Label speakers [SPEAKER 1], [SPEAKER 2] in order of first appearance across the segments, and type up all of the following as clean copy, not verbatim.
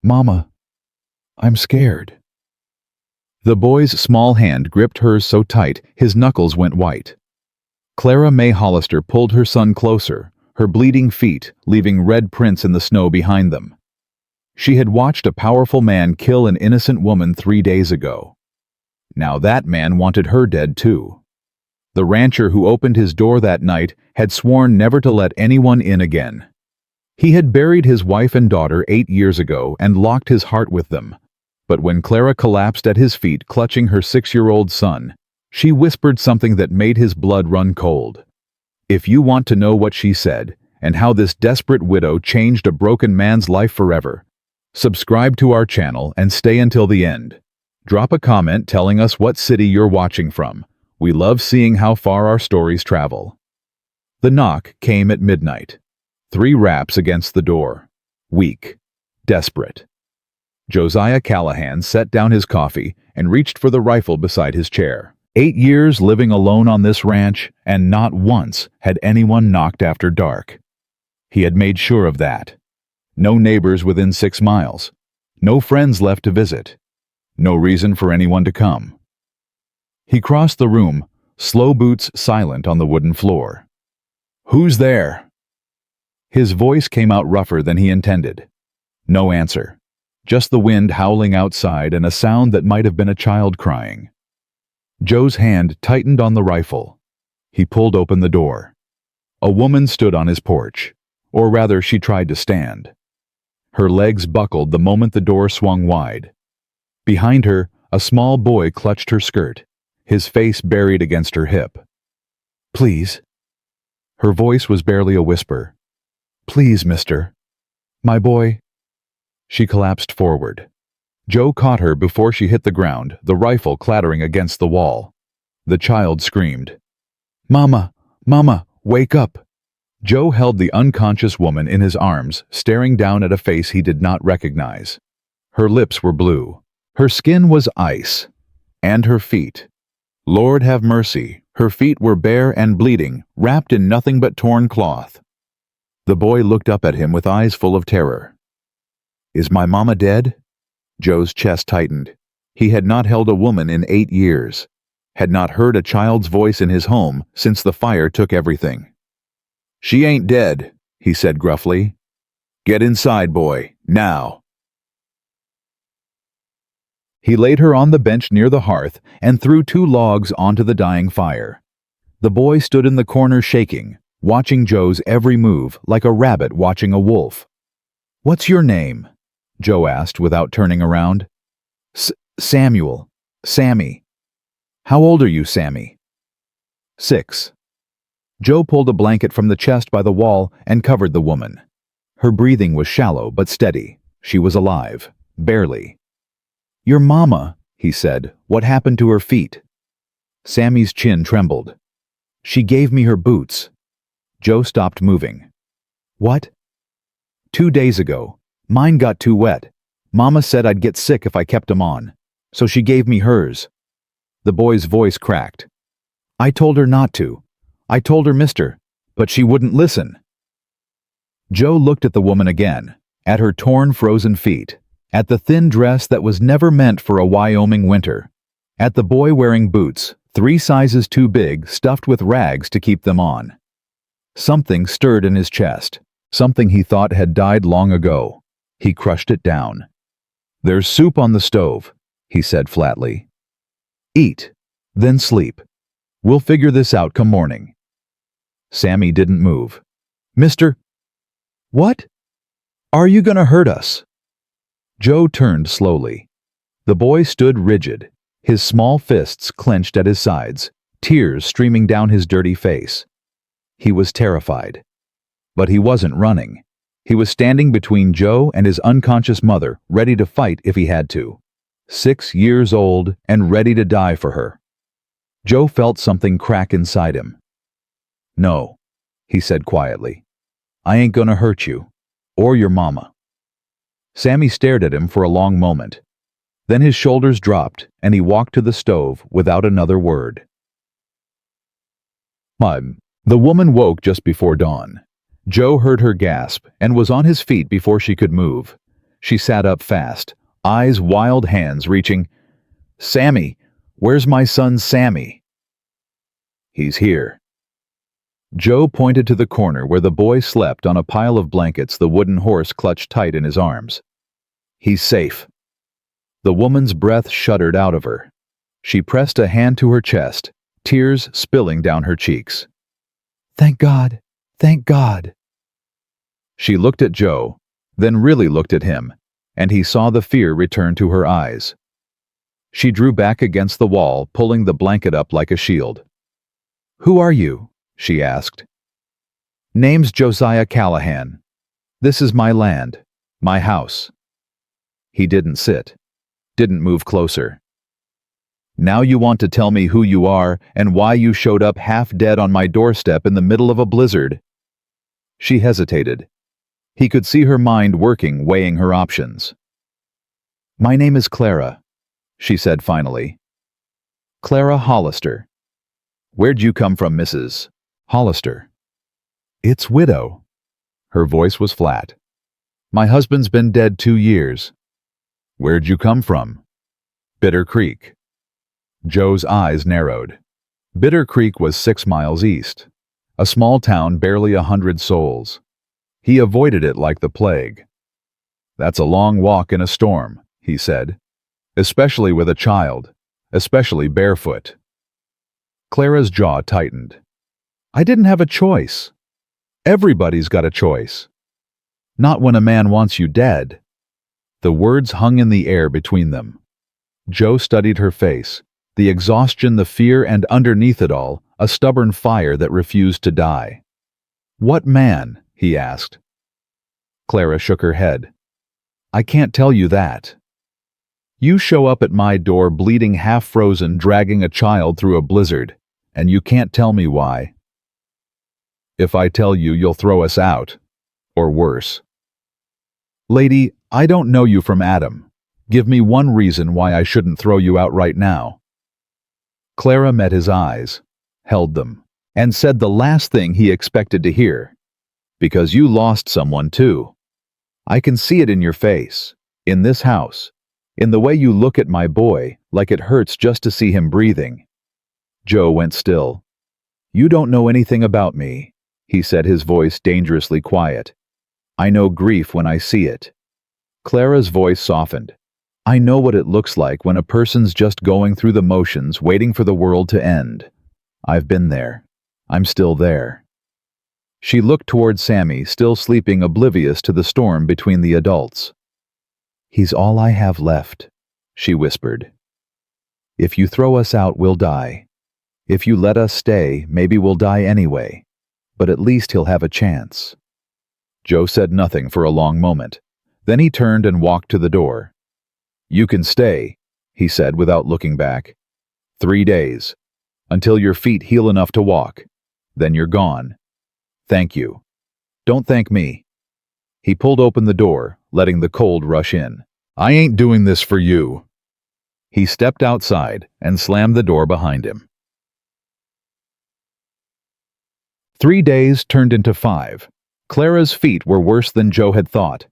[SPEAKER 1] Mama, I'm scared. The boy's small hand gripped hers so tight his knuckles went white. Clara May Hollister pulled her son closer, her bleeding feet leaving red prints in the snow behind them. She had watched a powerful man kill an innocent woman 3 days ago. Now that man wanted her dead too. The rancher who opened his door that night had sworn never to let anyone in again. He had buried his wife and daughter 8 years ago and locked his heart with them. But when Clara collapsed at his feet clutching her 6-year-old son, she whispered something that made his blood run cold. If you want to know what she said, and how this desperate widow changed a broken man's life forever, subscribe to our channel and stay until the end. Drop a comment telling us what city you're watching from. We love seeing how far our stories travel. The knock came at midnight. 3 raps against the door. Weak. Desperate. Josiah Callahan set down his coffee and reached for the rifle beside his chair. 8 years living alone on this ranch, and not once had anyone knocked after dark. He had made sure of that. No neighbors within 6 miles. No friends left to visit. No reason for anyone to come. He crossed the room, slow boots silent on the wooden floor. "Who's there?" His voice came out rougher than he intended. No answer. Just the wind howling outside and a sound that might have been a child crying. Joe's hand tightened on the rifle. He pulled open the door. A woman stood on his porch. Or rather, she tried to stand. Her legs buckled the moment the door swung wide. Behind her, a small boy clutched her skirt, his face buried against her hip. "Please." Her voice was barely a whisper. "Please, mister. My boy." She collapsed forward. Joe caught her before she hit the ground, the rifle clattering against the wall. The child screamed. "Mama! Mama! Wake up!" Joe held the unconscious woman in his arms, staring down at a face he did not recognize. Her lips were blue. Her skin was ice. And her feet. Lord have mercy, her feet were bare and bleeding, wrapped in nothing but torn cloth. The boy looked up at him with eyes full of terror. "Is my mama dead?" Joe's chest tightened. He had not held a woman in 8 years. Had not heard a child's voice in his home since the fire took everything. "She ain't dead," he said gruffly. "Get inside, boy, now." He laid her on the bench near the hearth and threw 2 logs onto the dying fire. The boy stood in the corner shaking, watching Joe's every move like a rabbit watching a wolf. "What's your name?" Joe asked without turning around. Samuel. Sammy." "How old are you, Sammy?" 6. Joe pulled a blanket from the chest by the wall and covered the woman. Her breathing was shallow but steady. She was alive. Barely. "Your mama," he said. "What happened to her feet?" Sammy's chin trembled. "She gave me her boots." Joe stopped moving. "What?" "2 days ago. Mine got too wet. Mama said I'd get sick if I kept 'em on. So she gave me hers." The boy's voice cracked. "I told her not to. I told her, mister, but she wouldn't listen." Joe looked at the woman again, at her torn, frozen feet, at the thin dress that was never meant for a Wyoming winter, at the boy wearing boots, 3 sizes too big, stuffed with rags to keep them on. Something stirred in his chest, something he thought had died long ago. He crushed it down. "There's soup on the stove," he said flatly. "Eat, then sleep. We'll figure this out come morning." Sammy didn't move. "Mister." "What? Are you gonna hurt us?" Joe turned slowly. The boy stood rigid, his small fists clenched at his sides, tears streaming down his dirty face. He was terrified. But he wasn't running. He was standing between Joe and his unconscious mother, ready to fight if he had to. 6 years old and ready to die for her. Joe felt something crack inside him. "No," he said quietly. "I ain't gonna hurt you. Or your mama." Sammy stared at him for a long moment. Then his shoulders dropped and he walked to the stove without another word. The woman woke just before dawn. Joe heard her gasp and was on his feet before she could move. She sat up fast, eyes wild, hands reaching. "Sammy! Where's my son Sammy?" "He's here." Joe pointed to the corner where the boy slept on a pile of blankets the wooden horse clutched tight in his arms. "He's safe." The woman's breath shuddered out of her. She pressed a hand to her chest, tears spilling down her cheeks. "Thank God! Thank God!" She looked at Joe, then really looked at him, and he saw the fear return to her eyes. She drew back against the wall, pulling the blanket up like a shield. "Who are you?" she asked. "Name's Josiah Callahan. This is my land, my house." He didn't sit, didn't move closer. "Now you want to tell me who you are and why you showed up half dead on my doorstep in the middle of a blizzard?" She hesitated. He could see her mind working, weighing her options. "My name is Clara," she said finally. "Clara Hollister." "Where'd you come from, Mrs. Hollister?" "It's widow." Her voice was flat. "My husband's been dead 2 years." "Where'd you come from?" "Bitter Creek." Joe's eyes narrowed. Bitter Creek was 6 miles east, a small town barely 100 souls. He avoided it like the plague. "That's a long walk in a storm," he said, "especially with a child, especially barefoot." Clara's jaw tightened. "I didn't have a choice. Everybody's got a choice. Not when a man wants you dead." The words hung in the air between them. Joe studied her face, the exhaustion, the fear, and underneath it all, a stubborn fire that refused to die. "What man?" he asked. Clara shook her head. "I can't tell you that. You show up at my door bleeding, half frozen, dragging a child through a blizzard, and you can't tell me why. If I tell you, you'll throw us out, or worse." "Lady, I don't know you from Adam. Give me one reason why I shouldn't throw you out right now." Clara met his eyes, held them, and said the last thing he expected to hear. "Because you lost someone too. I can see it in your face, in this house, in the way you look at my boy, like it hurts just to see him breathing." Joe went still. "You don't know anything about me," he said, his voice dangerously quiet. "I know grief when I see it." Clara's voice softened. "I know what it looks like when a person's just going through the motions, waiting for the world to end. I've been there. I'm still there." She looked toward Sammy, still sleeping, oblivious to the storm between the adults. "He's all I have left," she whispered. "If you throw us out, we'll die. If you let us stay, maybe we'll die anyway. But at least he'll have a chance." Joe said nothing for a long moment. Then he turned and walked to the door. "You can stay," he said without looking back. 3 days. Until your feet heal enough to walk. Then you're gone. Thank you. Don't thank me." He pulled open the door, letting the cold rush in. "I ain't doing this for you." He stepped outside and slammed the door behind him. 3 days turned into 5. Clara's feet were worse than Joe had thought.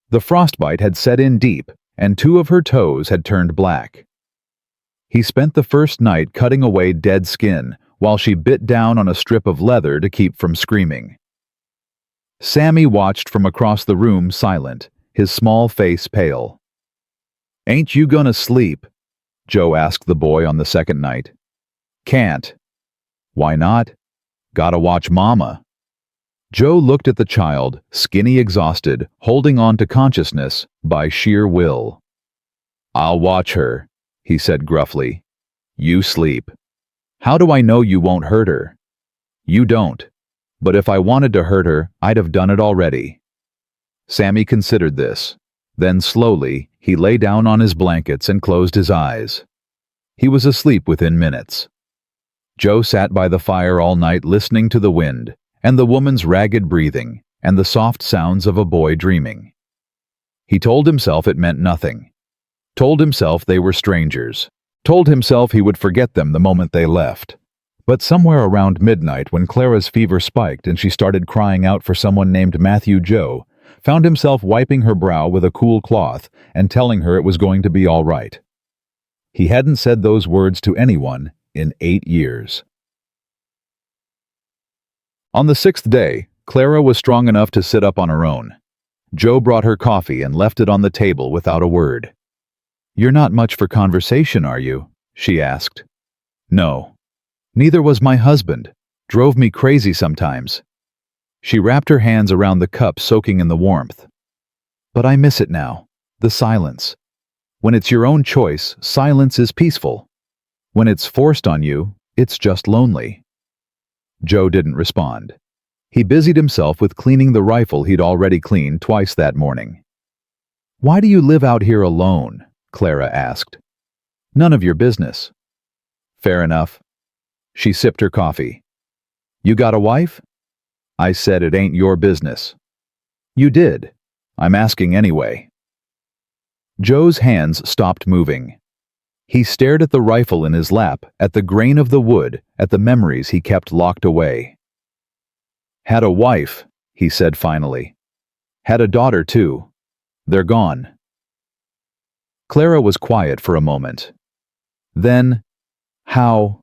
[SPEAKER 1] The frostbite had set in deep, and 2 of her toes had turned black. He spent the first night cutting away dead skin, while she bit down on a strip of leather to keep from screaming. Sammy watched from across the room, silent, his small face pale. "Ain't you gonna sleep?" Joe asked the boy on the second night. "Can't." "Why not?" "Gotta watch Mama." Joe looked at the child, skinny, exhausted, holding on to consciousness by sheer will. "I'll watch her," he said gruffly. "You sleep. How do I know you won't hurt her?" "You don't. But if I wanted to hurt her, I'd have done it already." Sammy considered this. Then slowly, he lay down on his blankets and closed his eyes. He was asleep within minutes. Joe sat by the fire all night listening to the wind, and the woman's ragged breathing, and the soft sounds of a boy dreaming. He told himself it meant nothing. Told himself they were strangers. Told himself he would forget them the moment they left. But somewhere around midnight, when Clara's fever spiked and she started crying out for someone named Matthew Joe, found himself wiping her brow with a cool cloth and telling her it was going to be all right. He hadn't said those words to anyone in 8 years. On the 6th day, Clara was strong enough to sit up on her own. Joe brought her coffee and left it on the table without a word. "You're not much for conversation, are you?" she asked. "No. Neither was my husband. Drove me crazy sometimes." She wrapped her hands around the cup soaking in the warmth. "But I miss it now. The silence. When it's your own choice, silence is peaceful. When it's forced on you, it's just lonely." Joe didn't respond. He busied himself with cleaning the rifle he'd already cleaned twice that morning. "Why do you live out here alone?" Clara asked. "None of your business." "Fair enough." She sipped her coffee. "You got a wife?" "I said it ain't your business." "You did. I'm asking anyway." Joe's hands stopped moving. He stared at the rifle in his lap, at the grain of the wood, at the memories he kept locked away. "Had a wife," he said finally. "Had a daughter, too. They're gone." Clara was quiet for a moment. Then, how?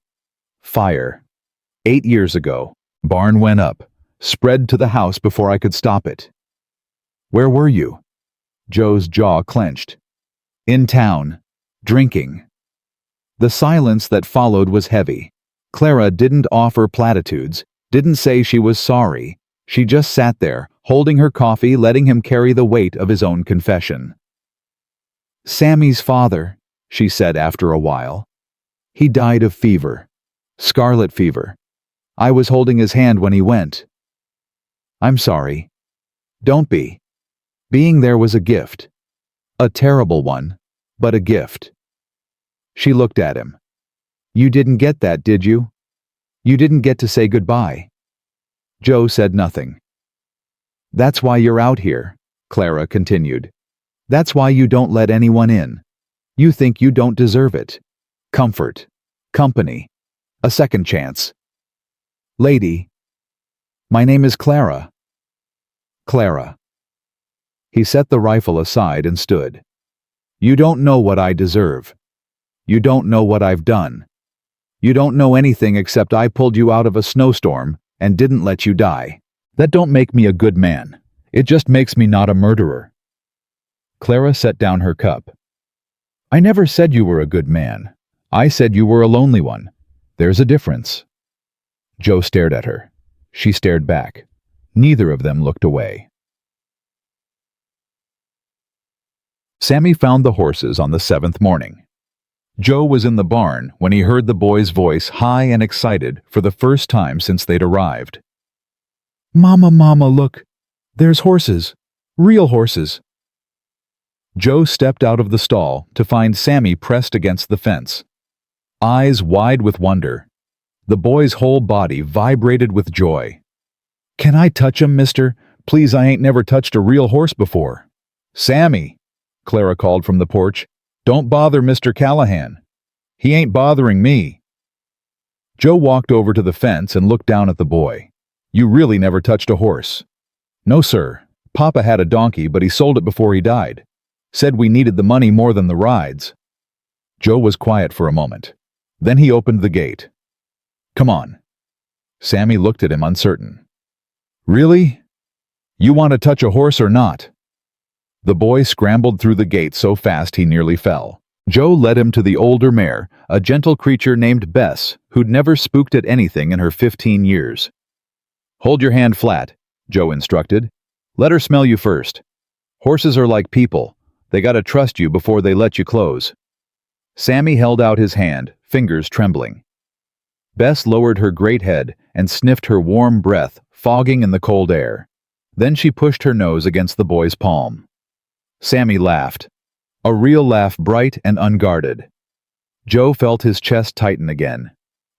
[SPEAKER 1] Fire. 8 years ago. Barn went up, spread to the house before I could stop it. "Where were you?" Joe's jaw clenched. "In town. Drinking." The silence that followed was heavy. Clara didn't offer platitudes, didn't say she was sorry. She just sat there, holding her coffee, letting him carry the weight of his own confession. "Sammy's father," she said after a while. "He died of fever. Scarlet fever. I was holding his hand when he went." "I'm sorry." "Don't be. Being there was a gift. A terrible one, but a gift." She looked at him. "You didn't get that, did you? You didn't get to say goodbye." Joe said nothing. "That's why you're out here," Clara continued. "That's why you don't let anyone in. You think you don't deserve it. Comfort. Company. A second chance. Lady. My name is Clara." "Clara." He set the rifle aside and stood. "You don't know what I deserve. You don't know what I've done. You don't know anything except I pulled you out of a snowstorm and didn't let you die. That don't make me a good man. It just makes me not a murderer." Clara set down her cup. "I never said you were a good man. I said you were a lonely one. There's a difference." Joe stared at her. She stared back. Neither of them looked away. Sammy found the horses on the 7th morning. Joe was in the barn when he heard the boy's voice, high and excited, for the first time since they'd arrived. "Mama, Mama, look! There's horses! Real horses!" Joe stepped out of the stall to find Sammy pressed against the fence. Eyes wide with wonder. The boy's whole body vibrated with joy. "Can I touch 'em, mister? Please, I ain't never touched a real horse before." "Sammy!" Clara called from the porch. "Don't bother Mr. Callahan. He ain't bothering me." Joe walked over to the fence and looked down at the boy. "You really never touched a horse?" "No, sir. Papa had a donkey, but he sold it before he died. Said we needed the money more than the rides." Joe was quiet for a moment. Then he opened the gate. "Come on." Sammy looked at him uncertain. "Really? You want to touch a horse or not?" The boy scrambled through the gate so fast he nearly fell. Joe led him to the older mare, a gentle creature named Bess, who'd never spooked at anything in her 15 years. "Hold your hand flat," Joe instructed. "Let her smell you first. Horses are like people. They gotta trust you before they let you close." Sammy held out his hand, fingers trembling. Bess lowered her great head and sniffed her warm breath, fogging in the cold air. Then she pushed her nose against the boy's palm. Sammy laughed. A real laugh, bright and unguarded. Joe felt his chest tighten again.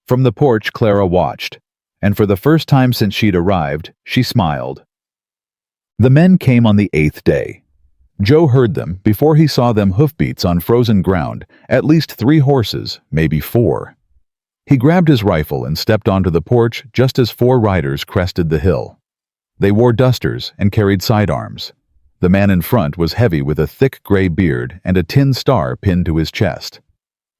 [SPEAKER 1] From the porch, Clara watched, and for the first time since she'd arrived, she smiled. The men came on the 8th day. Joe heard them before he saw them hoofbeats on frozen ground, at least 3 horses, maybe 4. He grabbed his rifle and stepped onto the porch just as 4 riders crested the hill. They wore dusters and carried sidearms. The man in front was heavy with a thick gray beard and a tin star pinned to his chest.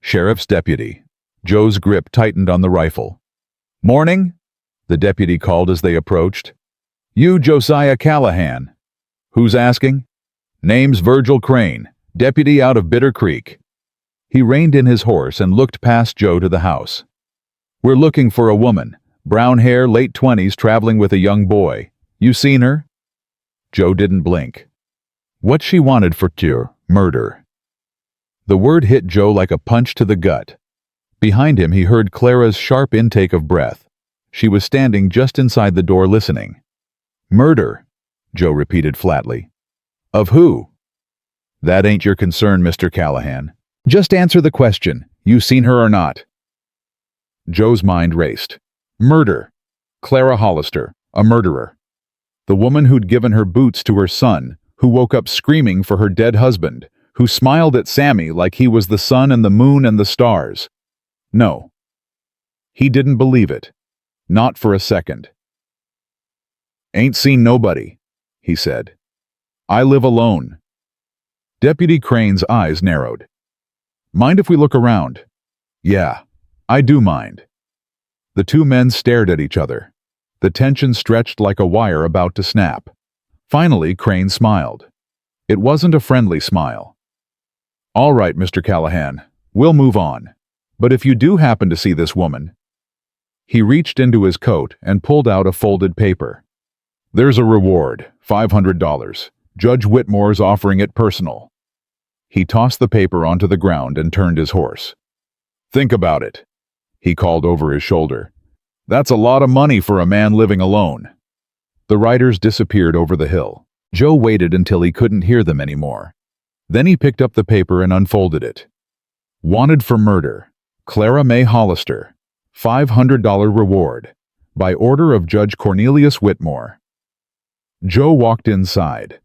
[SPEAKER 1] Sheriff's deputy. Joe's grip tightened on the rifle. "Morning," the deputy called as they approached. "You Josiah Callahan." "Who's asking?" "Name's Virgil Crane, deputy out of Bitter Creek." He reined in his horse and looked past Joe to the house. "We're looking for a woman, brown hair, late 20s, traveling with a young boy. You seen her?" Joe didn't blink. What she wanted for murder. The word hit Joe like a punch to the gut. Behind him he heard Clara's sharp intake of breath. She was standing just inside the door listening. "Murder," Joe repeated flatly. "Of who?" "That ain't your concern, Mr. Callahan. Just answer the question. You seen her or not?" Joe's mind raced. Murder. Clara Hollister, a murderer. The woman who'd given her boots to her son, who woke up screaming for her dead husband, who smiled at Sammy like he was the sun and the moon and the stars. No. He didn't believe it. Not for a second. "Ain't seen nobody," he said. "I live alone." Deputy Crane's eyes narrowed. "Mind if we look around?" "Yeah, I do mind." The two men stared at each other. The tension stretched like a wire about to snap. Finally, Crane smiled. It wasn't a friendly smile. "All right, Mr. Callahan, we'll move on. But if you do happen to see this woman..." He reached into his coat and pulled out a folded paper. "There's a reward, $500. Judge Whitmore's offering it personal." He tossed the paper onto the ground and turned his horse. "Think about it," he called over his shoulder. "That's a lot of money for a man living alone." The riders disappeared over the hill. Joe waited until he couldn't hear them anymore. Then he picked up the paper and unfolded it. "Wanted for murder. Clara May Hollister. $500 reward. By order of Judge Cornelius Whitmore." Joe walked inside.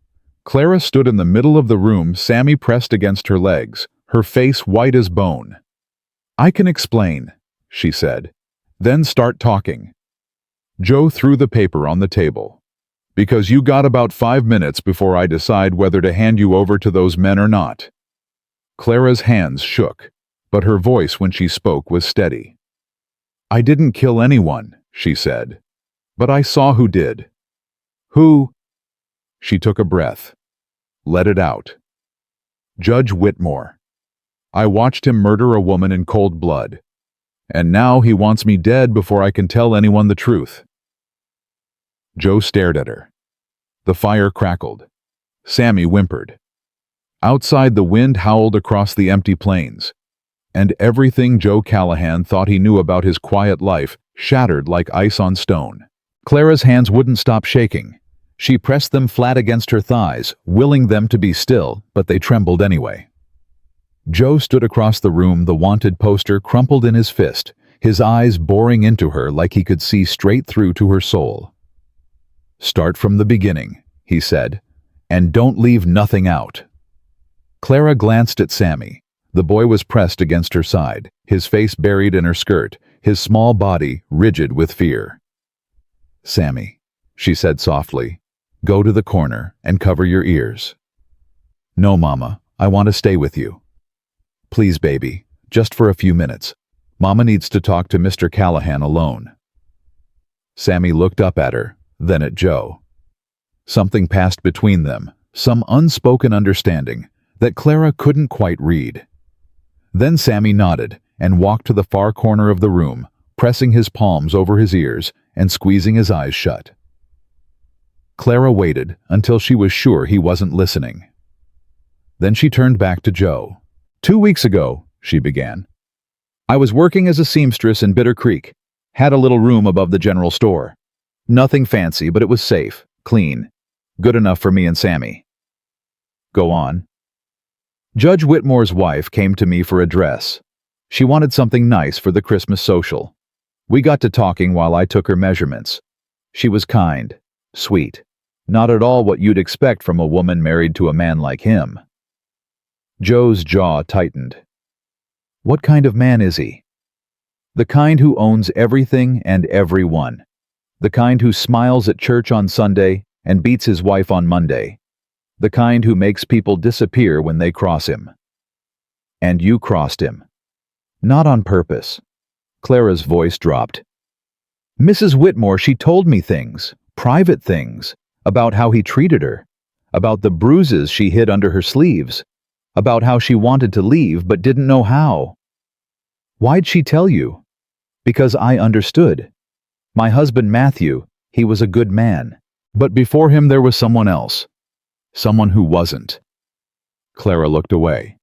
[SPEAKER 1] Clara stood in the middle of the room, Sammy pressed against her legs, her face white as bone. "I can explain," she said. "Then start talking." Joe threw the paper on the table. "Because you got about 5 minutes before I decide whether to hand you over to those men or not." Clara's hands shook, but her voice when she spoke was steady. "I didn't kill anyone," she said. "But I saw who did." "Who?" She took a breath. Let it out. "Judge Whitmore. I watched him murder a woman in cold blood. And now he wants me dead before I can tell anyone the truth." Joe stared at her. The fire crackled. Sammy whimpered. Outside, the wind howled across the empty plains. And everything Joe Callahan thought he knew about his quiet life shattered like ice on stone. Clara's hands wouldn't stop shaking. She pressed them flat against her thighs, willing them to be still, but they trembled anyway. Joe stood across the room, the wanted poster crumpled in his fist, his eyes boring into her like he could see straight through to her soul. "Start from the beginning," he said, "and don't leave nothing out." Clara glanced at Sammy. The boy was pressed against her side, his face buried in her skirt, his small body rigid with fear. "Sammy," she said softly, "go to the corner and cover your ears." "No, Mama, I want to stay with you." "Please, baby, just for a few minutes. Mama needs to talk to Mr. Callahan alone." Sammy looked up at her, then at Joe. Something passed between them, some unspoken understanding that Clara couldn't quite read. Then Sammy nodded and walked to the far corner of the room, pressing his palms over his ears and squeezing his eyes shut. Clara waited until she was sure he wasn't listening. Then she turned back to Joe. "2 weeks ago," she began, "I was working as a seamstress in Bitter Creek. Had a little room above the general store. Nothing fancy, but it was safe, clean, good enough for me and Sammy." "Go on." "Judge Whitmore's wife came to me for a dress. She wanted something nice for the Christmas social. We got to talking while I took her measurements. She was kind, sweet, not at all what you'd expect from a woman married to a man like him." Joe's jaw tightened. "What kind of man is he?" "The kind who owns everything and everyone. The kind who smiles at church on Sunday and beats his wife on Monday. The kind who makes people disappear when they cross him. And you crossed him. Not on purpose. Clara's voice dropped. Mrs. Whitmore, she told me things, private things, about how he treated her, about the bruises she hid under her sleeves, about how she wanted to leave but didn't know how. Why'd she tell you? Because I understood. My husband Matthew, he was a good man. But before him there was someone else. Someone who wasn't. Clara looked away.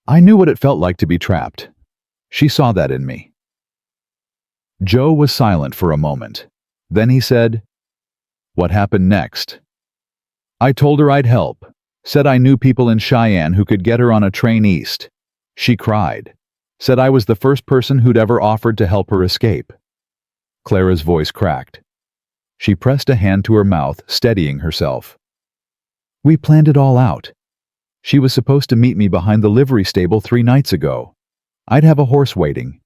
[SPEAKER 1] I knew what it felt like to be trapped. She saw that in me. Joe was silent for a moment. Then he said, What happened next? I told her I'd help. Said I knew people in Cheyenne who could get her on a train east. She cried. Said I was the first person who'd ever offered to help her escape. Clara's voice cracked. She pressed a hand to her mouth, steadying herself. We planned it all out. She was supposed to meet me behind the livery stable 3 nights ago. I'd have a horse waiting.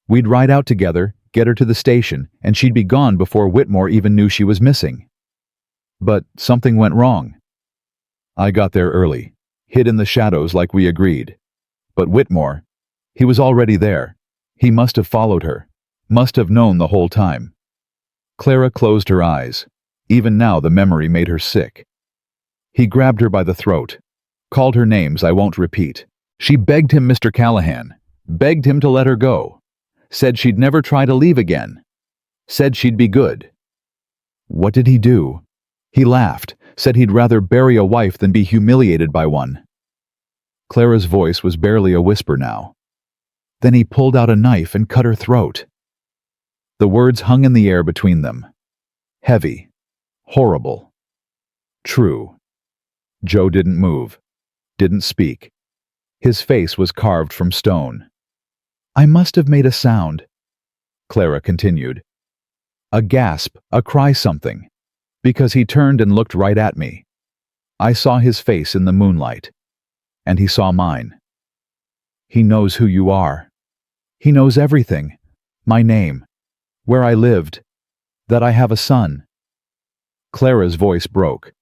[SPEAKER 1] We'd ride out together, get her to the station, and she'd be gone before Whitmore even knew she was missing. But something went wrong. I got there early, hid in the shadows like we agreed. But Whitmore, he was already there. He must have followed her, must have known the whole time. Clara closed her eyes. Even now the memory made her sick. He grabbed her by the throat, called her names I won't repeat. She begged him, Mr. Callahan, begged him to let her go. Said she'd never try to leave again. Said she'd be good. What did he do? He laughed, said he'd rather bury a wife than be humiliated by one. Clara's voice was barely a whisper now. Then he pulled out a knife and cut her throat. The words hung in the air between them. Heavy. Horrible. True. Joe didn't move. Didn't speak. His face was carved from stone. I must have made a sound. Clara continued. A gasp, a cry, something. Because he turned and looked right at me. I saw his face in the moonlight. And he saw mine. He knows who you are. He knows everything. My name. Where I lived. That I have a son. Clara's voice broke.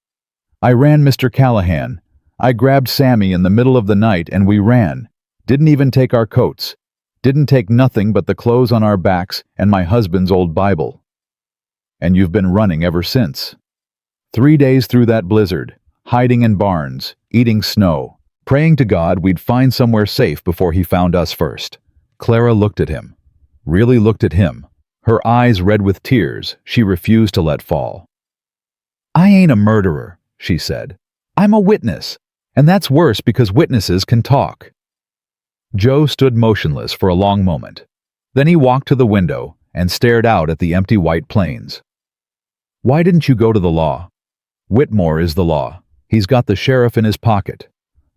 [SPEAKER 1] I ran, Mr. Callahan. I grabbed Sammy in the middle of the night and we ran. Didn't even take our coats. Didn't take nothing but the clothes on our backs and my husband's old Bible. And you've been running ever since. 3 days through that blizzard, hiding in barns, eating snow, praying to God we'd find somewhere safe before he found us first. Clara looked at him. Really looked at him. Her eyes red with tears she refused to let fall. I ain't a murderer, she said. I'm a witness, and that's worse because witnesses can talk. Joe stood motionless for a long moment. Then he walked to the window and stared out at the empty white plains. Why didn't you go to the law? Whitmore is the law. He's got the sheriff in his pocket.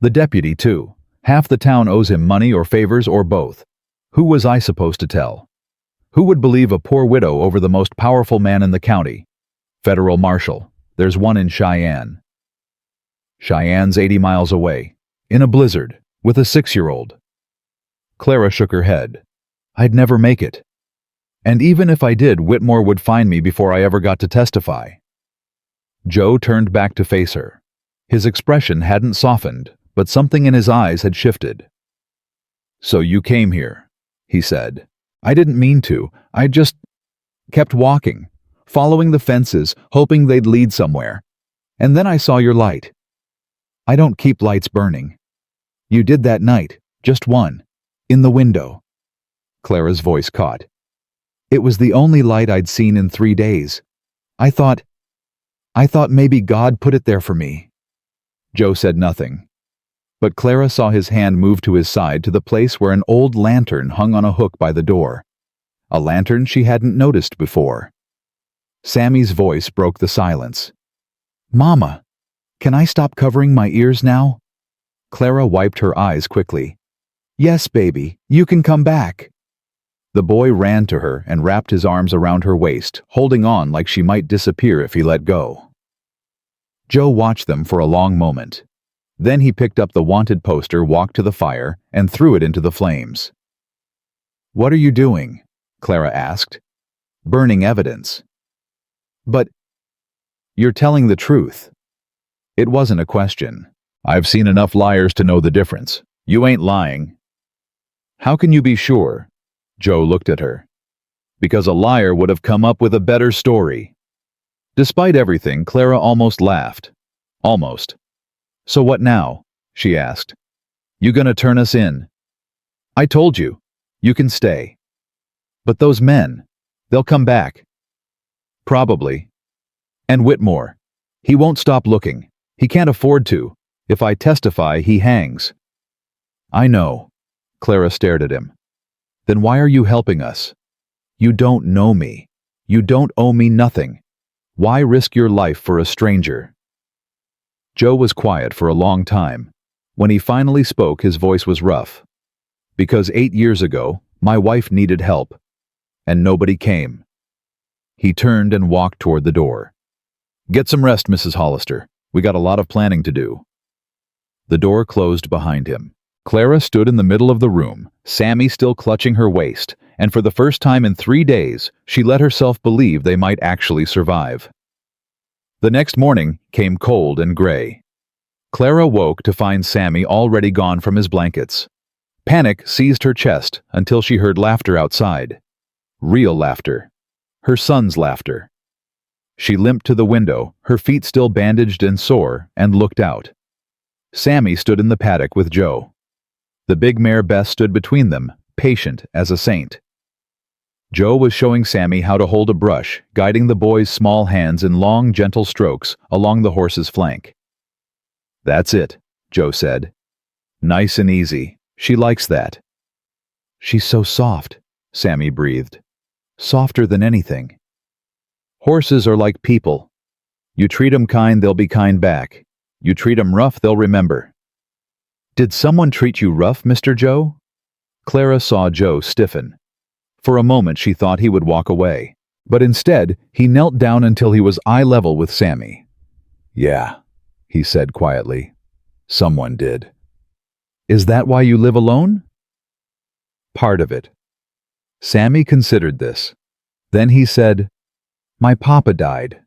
[SPEAKER 1] The deputy, too. Half the town owes him money or favors or both. Who was I supposed to tell? Who would believe a poor widow over the most powerful man in the county? Federal marshal. There's one in Cheyenne. Cheyenne's 80 miles away. In a blizzard. With a 6-year-old. Clara shook her head. I'd never make it. And even if I did, Whitmore would find me before I ever got to testify. Joe turned back to face her. His expression hadn't softened, but something in his eyes had shifted. So you came here, he said. I didn't mean to. I just kept walking, following the fences, hoping they'd lead somewhere. And then I saw your light. I don't keep lights burning. You did that night, just one, in the window. Clara's voice caught. It was the only light I'd seen in 3 days. I thought maybe God put it there for me. Joe said nothing. But Clara saw his hand move to his side to the place where an old lantern hung on a hook by the door. A lantern she hadn't noticed before. Sammy's voice broke the silence. Mama, can I stop covering my ears now? Clara wiped her eyes quickly. Yes, baby, you can come back. The boy ran to her and wrapped his arms around her waist, holding on like she might disappear if he let go. Joe watched them for a long moment. Then he picked up the wanted poster, walked to the fire, and threw it into the flames. What are you doing? Clara asked. Burning evidence. But you're telling the truth. It wasn't a question. I've seen enough liars to know the difference. You ain't lying. How can you be sure? Joe looked at her. Because a liar would have come up with a better story. Despite everything, Clara almost laughed. Almost. So what now? She asked. You gonna turn us in? I told you. You can stay. But those men, they'll come back. Probably. And Whitmore. He won't stop looking. He can't afford to. If I testify, he hangs. I know. Clara stared at him. Then why are you helping us? You don't know me. You don't owe me nothing. Why risk your life for a stranger? Joe was quiet for a long time. When he finally spoke, his voice was rough. Because 8 years ago, my wife needed help. And nobody came. He turned and walked toward the door. Get some rest, Mrs. Hollister. We got a lot of planning to do. The door closed behind him. Clara stood in the middle of the room, Sammy still clutching her waist, and for the first time in 3 days, she let herself believe they might actually survive. The next morning came cold and gray. Clara woke to find Sammy already gone from his blankets. Panic seized her chest until she heard laughter outside. Real laughter. Her son's laughter. She limped to the window, her feet still bandaged and sore, and looked out. Sammy stood in the paddock with Joe. The big mare Bess stood between them, patient as a saint. Joe was showing Sammy how to hold a brush, guiding the boy's small hands in long, gentle strokes along the horse's flank. That's it, Joe said. Nice and easy. She likes that. She's so soft, Sammy breathed. Softer than anything. Horses are like people. You treat 'em kind, they'll be kind back. You treat 'em rough, they'll remember. Did someone treat you rough, Mr. Joe? Clara saw Joe stiffen. For a moment she thought he would walk away, but instead he knelt down until he was eye level with Sammy. Yeah, he said quietly. Someone did. Is that why you live alone? Part of it. Sammy considered this. Then he said, My papa died.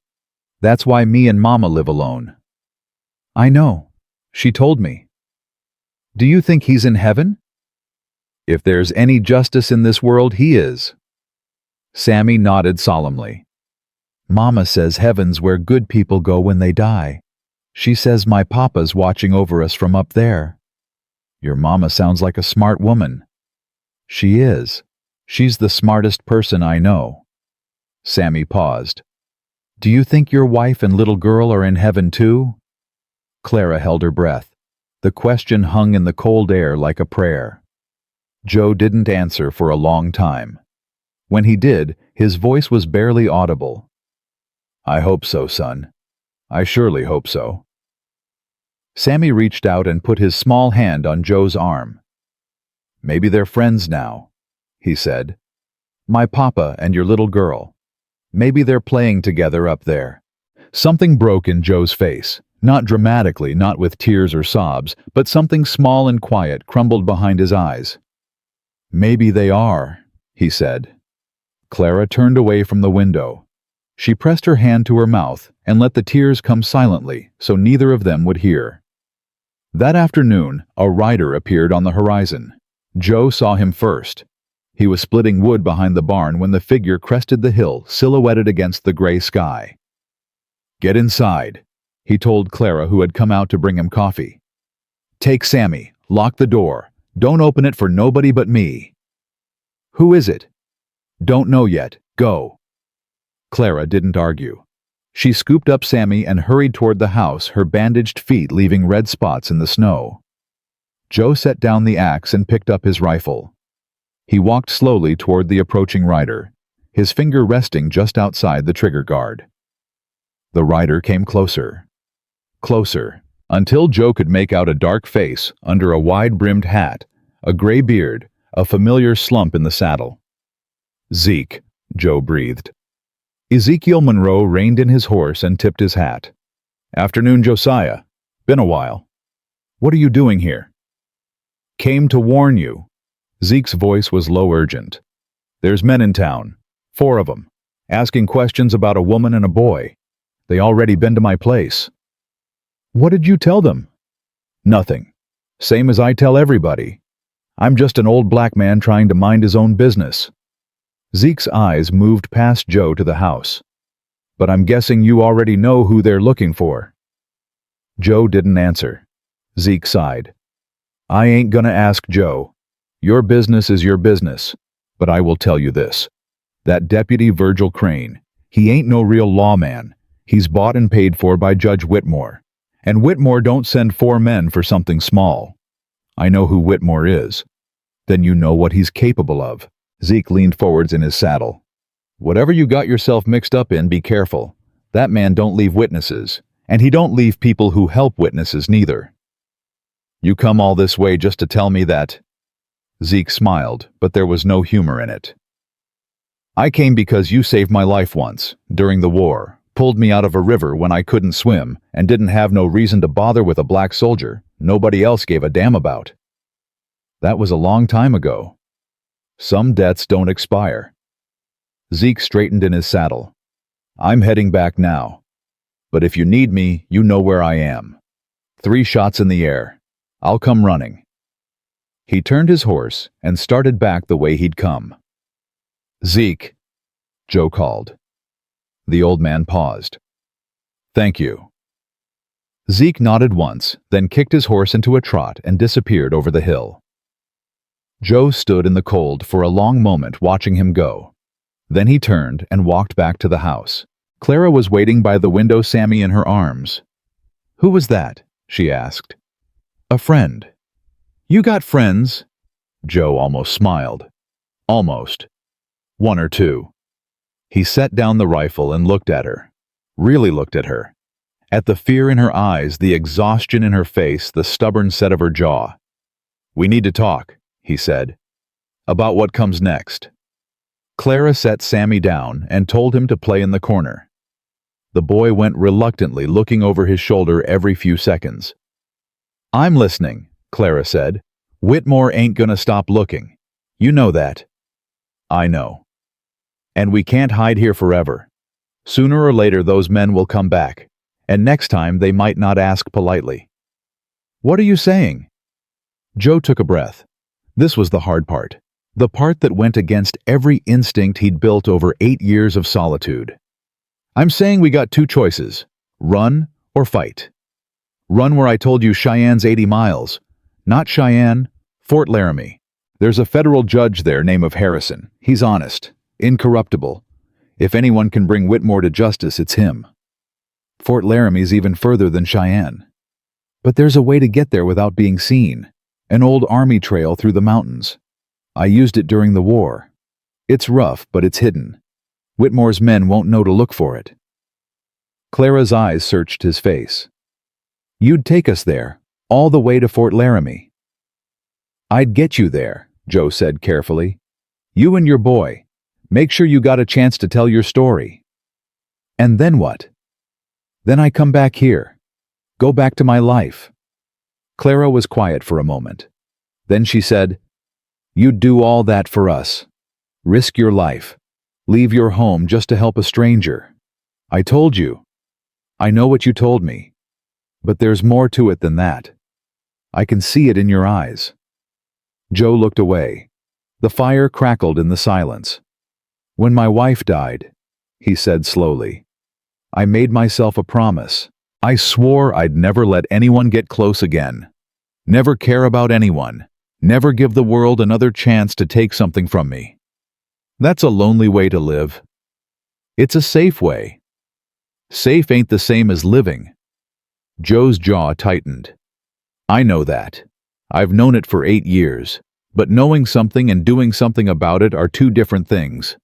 [SPEAKER 1] That's why me and Mama live alone. I know. She told me. Do you think he's in heaven? If there's any justice in this world, he is. Sammy nodded solemnly. Mama says heaven's where good people go when they die. She says my papa's watching over us from up there. Your mama sounds like a smart woman. She is. She's the smartest person I know. Sammy paused. Do you think your wife and little girl are in heaven too? Clara held her breath. The question hung in the cold air like a prayer. Joe didn't answer for a long time. When he did, his voice was barely audible. I hope so, son. I surely hope so. Sammy reached out and put his small hand on Joe's arm. Maybe they're friends now, he said. My papa and your little girl. Maybe they're playing together up there. Something broke in Joe's face. Not dramatically, not with tears or sobs, but something small and quiet crumbled behind his eyes. Maybe they are, he said. Clara turned away from the window. She pressed her hand to her mouth and let the tears come silently so neither of them would hear. That afternoon, a rider appeared on the horizon. Joe saw him first. He was splitting wood behind the barn when the figure crested the hill, silhouetted against the gray sky. Get inside, he told Clara, who had come out to bring him coffee. Take Sammy, lock the door. Don't open it for nobody but me. Who is it? Don't know yet. Go. Clara didn't argue. She scooped up Sammy and hurried toward the house, her bandaged feet leaving red spots in the snow. Joe set down the axe and picked up his rifle. He walked slowly toward the approaching rider, his finger resting just outside the trigger guard. The rider came closer. Closer, until Joe could make out a dark face under a wide-brimmed hat, a gray beard, a familiar slump in the saddle. Zeke, Joe breathed. Ezekiel Monroe reined in his horse and tipped his hat. Afternoon, Josiah. Been a while. What are you doing here? Came to warn you. Zeke's voice was low urgent. There's men in town, 4 of them, asking questions about a woman and a boy. They already been to my place. What did you tell them? Nothing. Same as I tell everybody. I'm just an old black man trying to mind his own business. Zeke's eyes moved past Joe to the house. But I'm guessing you already know who they're looking for. Joe didn't answer. Zeke sighed. I ain't gonna ask Joe. Your business is your business. But I will tell you this. That Deputy Virgil Crane, he ain't no real lawman. He's bought and paid for by Judge Whitmore. And Whitmore don't send 4 men for something small. I know who Whitmore is. Then you know what he's capable of. Zeke leaned forwards in his saddle. Whatever you got yourself mixed up in, be careful. That man don't leave witnesses, and he don't leave people who help witnesses neither. You come all this way just to tell me that? Zeke smiled, but there was no humor in it. I came because you saved my life once, during the war, pulled me out of a river when I couldn't swim, and didn't have no reason to bother with a black soldier nobody else gave a damn about. That was a long time ago. Some debts don't expire. Zeke straightened in his saddle. I'm heading back now. But if you need me, you know where I am. 3 shots in the air. I'll come running. He turned his horse and started back the way he'd come. Zeke, Joe called. The old man paused. Thank you. Zeke nodded once, then kicked his horse into a trot and disappeared over the hill. Joe stood in the cold for a long moment watching him go. Then he turned and walked back to the house. Clara was waiting by the window, Sammy in her arms. Who was that? She asked. A friend. You got friends? Joe almost smiled. Almost. 1 or 2. He set down the rifle and looked at her. Really looked at her. At the fear in her eyes, the exhaustion in her face, the stubborn set of her jaw. We need to talk, he said. About what comes next. Clara set Sammy down and told him to play in the corner. The boy went reluctantly, looking over his shoulder every few seconds. I'm listening, Clara said. Whitmore ain't gonna stop looking. You know that. I know. And we can't hide here forever. Sooner or later those men will come back, and next time they might not ask politely. What are you saying? Joe took a breath. This was the hard part. The part that went against every instinct he'd built over 8 years of solitude. I'm saying we got 2 choices. Run or fight. Run where I told you Cheyenne's 80 miles. Not Cheyenne, Fort Laramie. There's a federal judge there named Harrison. He's honest, incorruptible. If anyone can bring Whitmore to justice, it's him. Fort Laramie's even further than Cheyenne. But there's a way to get there without being seen. An old army trail through the mountains. I used it during the war. It's rough, but it's hidden. Whitmore's men won't know to look for it. Clara's eyes searched his face. You'd take us there, all the way to Fort Laramie. I'd get you there, Joe said carefully. You and your boy. Make sure you got a chance to tell your story. And then what? Then I come back here. Go back to my life. Clara was quiet for a moment. Then she said, You'd do all that for us. Risk your life. Leave your home just to help a stranger. I told you. I know what you told me. But there's more to it than that. I can see it in your eyes. Joe looked away. The fire crackled in the silence. When my wife died, he said slowly, I made myself a promise. I swore I'd never let anyone get close again. Never care about anyone. Never give the world another chance to take something from me. That's a lonely way to live. It's a safe way. Safe ain't the same as living. Joe's jaw tightened. I know that. I've known it for 8 years. But knowing something and doing something about it are 2 different things.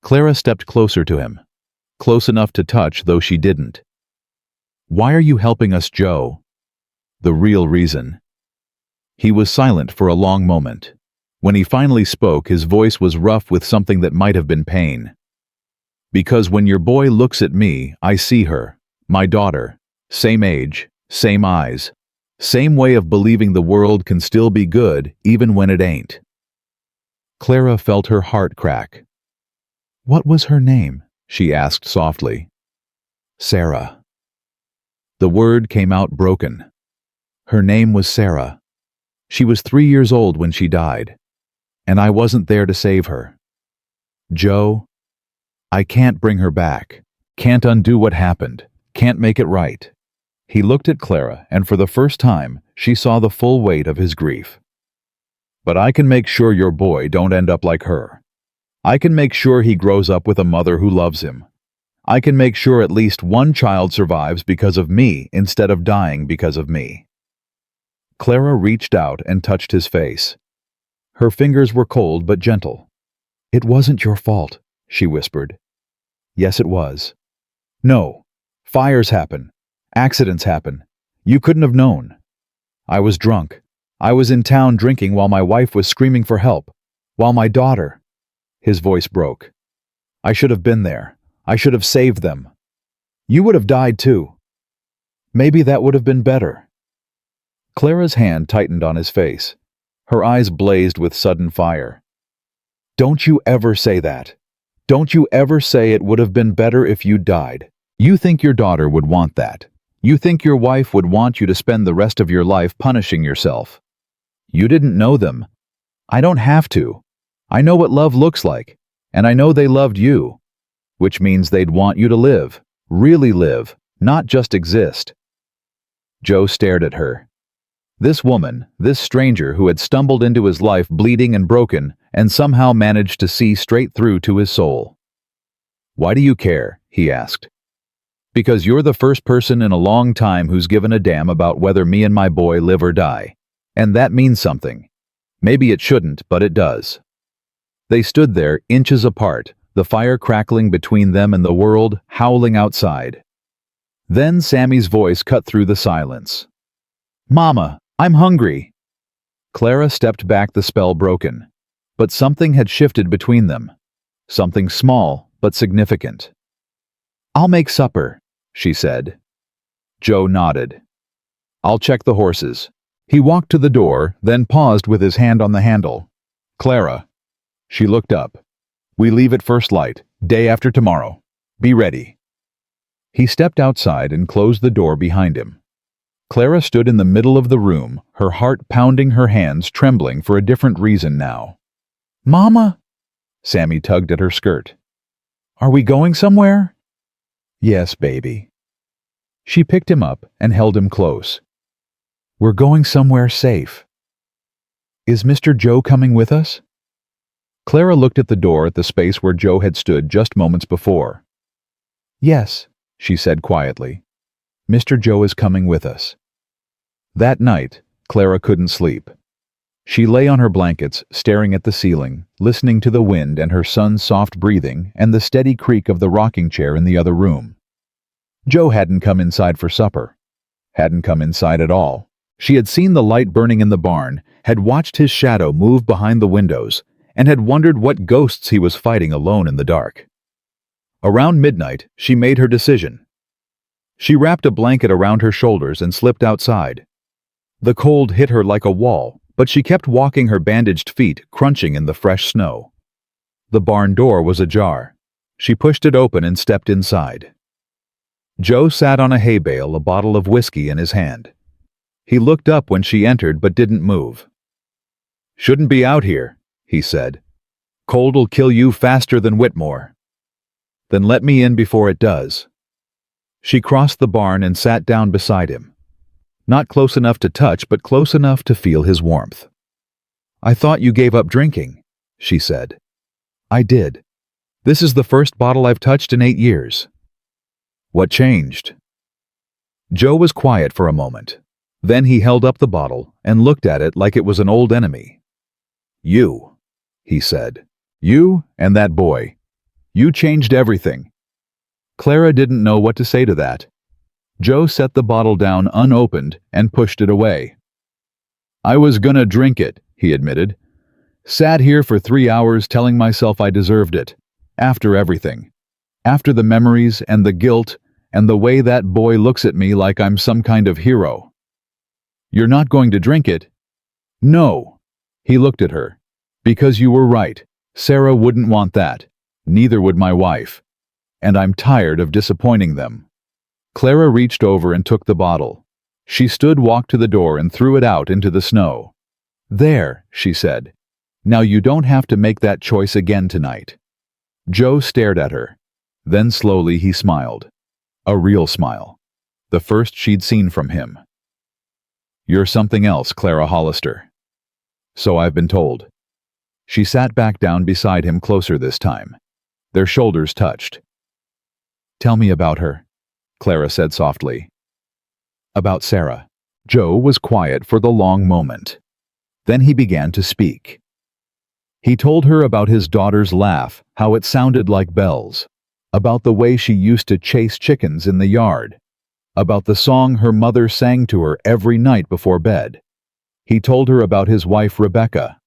[SPEAKER 1] Clara stepped closer to him. Close enough to touch, though she didn't. Why are you helping us, Joe? The real reason. He was silent for a long moment. When he finally spoke, his voice was rough with something that might have been pain. Because when your boy looks at me, I see her, my daughter, same age, same eyes, same way of believing the world can still be good even when it ain't. Clara felt her heart crack. What was her name? She asked softly. Sarah. The word came out broken. Her name was Sarah. She was 3 years old when she died, and I wasn't there to save her. Joe, I can't bring her back. Can't undo what happened. Can't make it right. He looked at Clara, and for the first time, she saw the full weight of his grief. But I can make sure your boy don't end up like her. I can make sure he grows up with a mother who loves him. I can make sure at least one child survives because of me instead of dying because of me. Clara reached out and touched his face. Her fingers were cold but gentle. It wasn't your fault, she whispered. Yes, it was. No. Fires happen. Accidents happen. You couldn't have known. I was drunk. I was in town drinking while my wife was screaming for help. While my daughter... His voice broke. I should have been there. I should have saved them. You would have died too. Maybe that would have been better. Clara's hand tightened on his face. Her eyes blazed with sudden fire. Don't you ever say that. Don't you ever say it would have been better if you died. You think your daughter would want that. You think your wife would want you to spend the rest of your life punishing yourself. You didn't know them. I don't have to. I know what love looks like, and I know they loved you, which means they'd want you to live, really live, not just exist. Joe stared at her. This woman, this stranger who had stumbled into his life bleeding and broken and somehow managed to see straight through to his soul. Why do you care? He asked. Because you're the first person in a long time who's given a damn about whether me and my boy live or die. And that means something. Maybe it shouldn't, but it does. They stood there, inches apart, the fire crackling between them and the world howling outside. Then Sammy's voice cut through the silence. Mama, I'm hungry. Clara stepped back, the spell broken. But something had shifted between them. Something small, but significant. I'll make supper, she said. Joe nodded. I'll check the horses. He walked to the door, then paused with his hand on the handle. Clara. She looked up. We leave at first light, day after tomorrow. Be ready. He stepped outside and closed the door behind him. Clara stood in the middle of the room, her heart pounding, her hands trembling for a different reason now. Mama? Sammy tugged at her skirt. Are we going somewhere? Yes, baby. She picked him up and held him close. We're going somewhere safe. Is Mr. Joe coming with us? Clara looked at the door at the space where Joe had stood just moments before. Yes, she said quietly. Mr. Joe is coming with us. That night, Clara couldn't sleep. She lay on her blankets, staring at the ceiling, listening to the wind and her son's soft breathing and the steady creak of the rocking chair in the other room. Joe hadn't come inside for supper. Hadn't come inside at all. She had seen the light burning in the barn, had watched his shadow move behind the windows, and had wondered what ghosts he was fighting alone in the dark. Around midnight, she made her decision. She wrapped a blanket around her shoulders and slipped outside. The cold hit her like a wall, but she kept walking, her bandaged feet crunching in the fresh snow. The barn door was ajar. She pushed it open and stepped inside. Joe sat on a hay bale, a bottle of whiskey in his hand. He looked up when she entered but didn't move. Shouldn't be out here, he said. Cold'll kill you faster than Whitmore. Then let me in before it does. She crossed the barn and sat down beside him. Not close enough to touch, but close enough to feel his warmth. I thought you gave up drinking, she said. I did. This is the first bottle I've touched in 8 years. What changed? Joe was quiet for a moment. Then he held up the bottle and looked at it like it was an old enemy. You, he said. You and that boy. You changed everything. Clara didn't know what to say to that. Joe set the bottle down unopened and pushed it away. I was gonna drink it, he admitted. Sat here for 3 hours telling myself I deserved it. After everything. After the memories and the guilt and the way that boy looks at me like I'm some kind of hero. You're not going to drink it? No. He looked at her. Because you were right. Sarah wouldn't want that. Neither would my wife. And I'm tired of disappointing them. Clara reached over and took the bottle. She walked to the door and threw it out into the snow. "There," she said. "Now you don't have to make that choice again tonight." Joe stared at her. Then slowly he smiled. A real smile. The first she'd seen from him. "You're something else, Clara Hollister." "So I've been told." She sat back down beside him, closer this time. Their shoulders touched. "Tell me about her," Clara said softly. "About Sarah." Joe was quiet for the long moment. Then he began to speak. He told her about his daughter's laugh, how it sounded like bells, about the way she used to chase chickens in the yard, about the song her mother sang to her every night before bed. He told her about his wife Rebecca,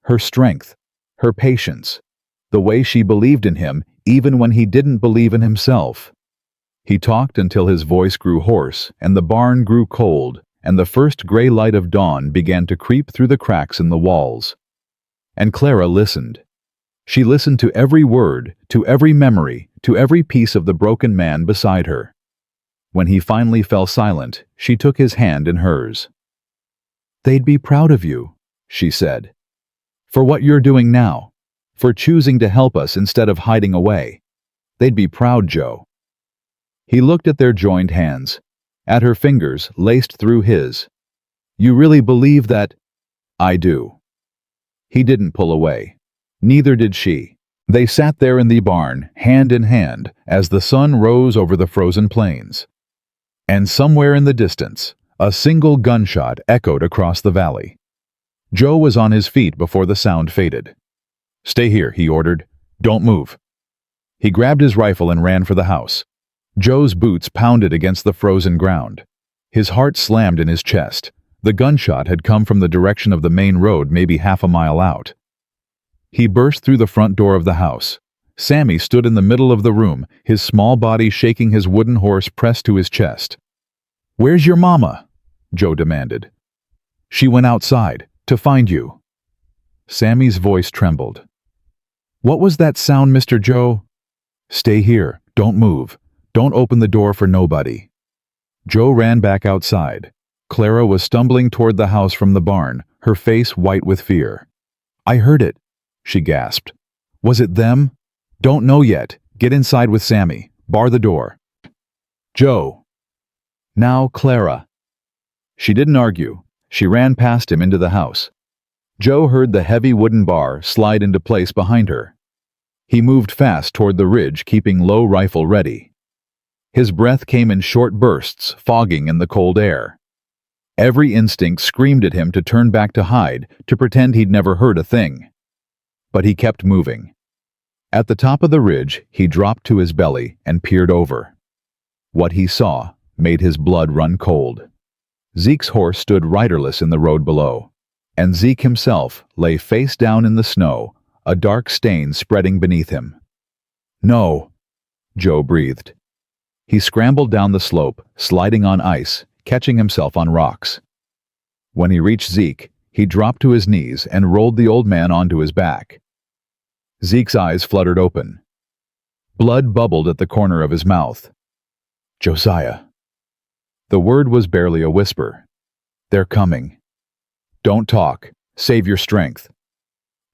[SPEAKER 1] her strength, her patience, the way she believed in him even when he didn't believe in himself. He talked until his voice grew hoarse and the barn grew cold and the first gray light of dawn began to creep through the cracks in the walls. And Clara listened. She listened to every word, to every memory, to every piece of the broken man beside her. When he finally fell silent, she took his hand in hers. "They'd be proud of you," she said. "For what you're doing now. For choosing to help us instead of hiding away. They'd be proud, Joe." He looked at their joined hands, at her fingers laced through his. "You really believe that?" "I do." He didn't pull away. Neither did she. They sat there in the barn, hand in hand, as the sun rose over the frozen plains. And somewhere in the distance, a single gunshot echoed across the valley. Joe was on his feet before the sound faded. "Stay here," he ordered. "Don't move." He grabbed his rifle and ran for the house. Joe's boots pounded against the frozen ground. His heart slammed in his chest. The gunshot had come from the direction of the main road, maybe half a mile out. He burst through the front door of the house. Sammy stood in the middle of the room, his small body shaking, his wooden horse pressed to his chest. "Where's your mama?" Joe demanded. "She went outside, to find you." Sammy's voice trembled. "What was that sound, Mr. Joe?" "Stay here, don't move. Don't open the door for nobody." Joe ran back outside. Clara was stumbling toward the house from the barn, her face white with fear. "I heard it," she gasped. "Was it them?" "Don't know yet. Get inside with Sammy. Bar the door." "Joe." "Now, Clara." She didn't argue. She ran past him into the house. Joe heard the heavy wooden bar slide into place behind her. He moved fast toward the ridge, keeping low rifle ready. His breath came in short bursts, fogging in the cold air. Every instinct screamed at him to turn back, to hide, to pretend he'd never heard a thing. But he kept moving. At the top of the ridge, he dropped to his belly and peered over. What he saw made his blood run cold. Zeke's horse stood riderless in the road below, and Zeke himself lay face down in the snow, a dark stain spreading beneath him. "No," Joe breathed. He scrambled down the slope, sliding on ice, catching himself on rocks. When he reached Zeke, he dropped to his knees and rolled the old man onto his back. Zeke's eyes fluttered open. Blood bubbled at the corner of his mouth. "Josiah." The word was barely a whisper. "They're coming." "Don't talk. Save your strength."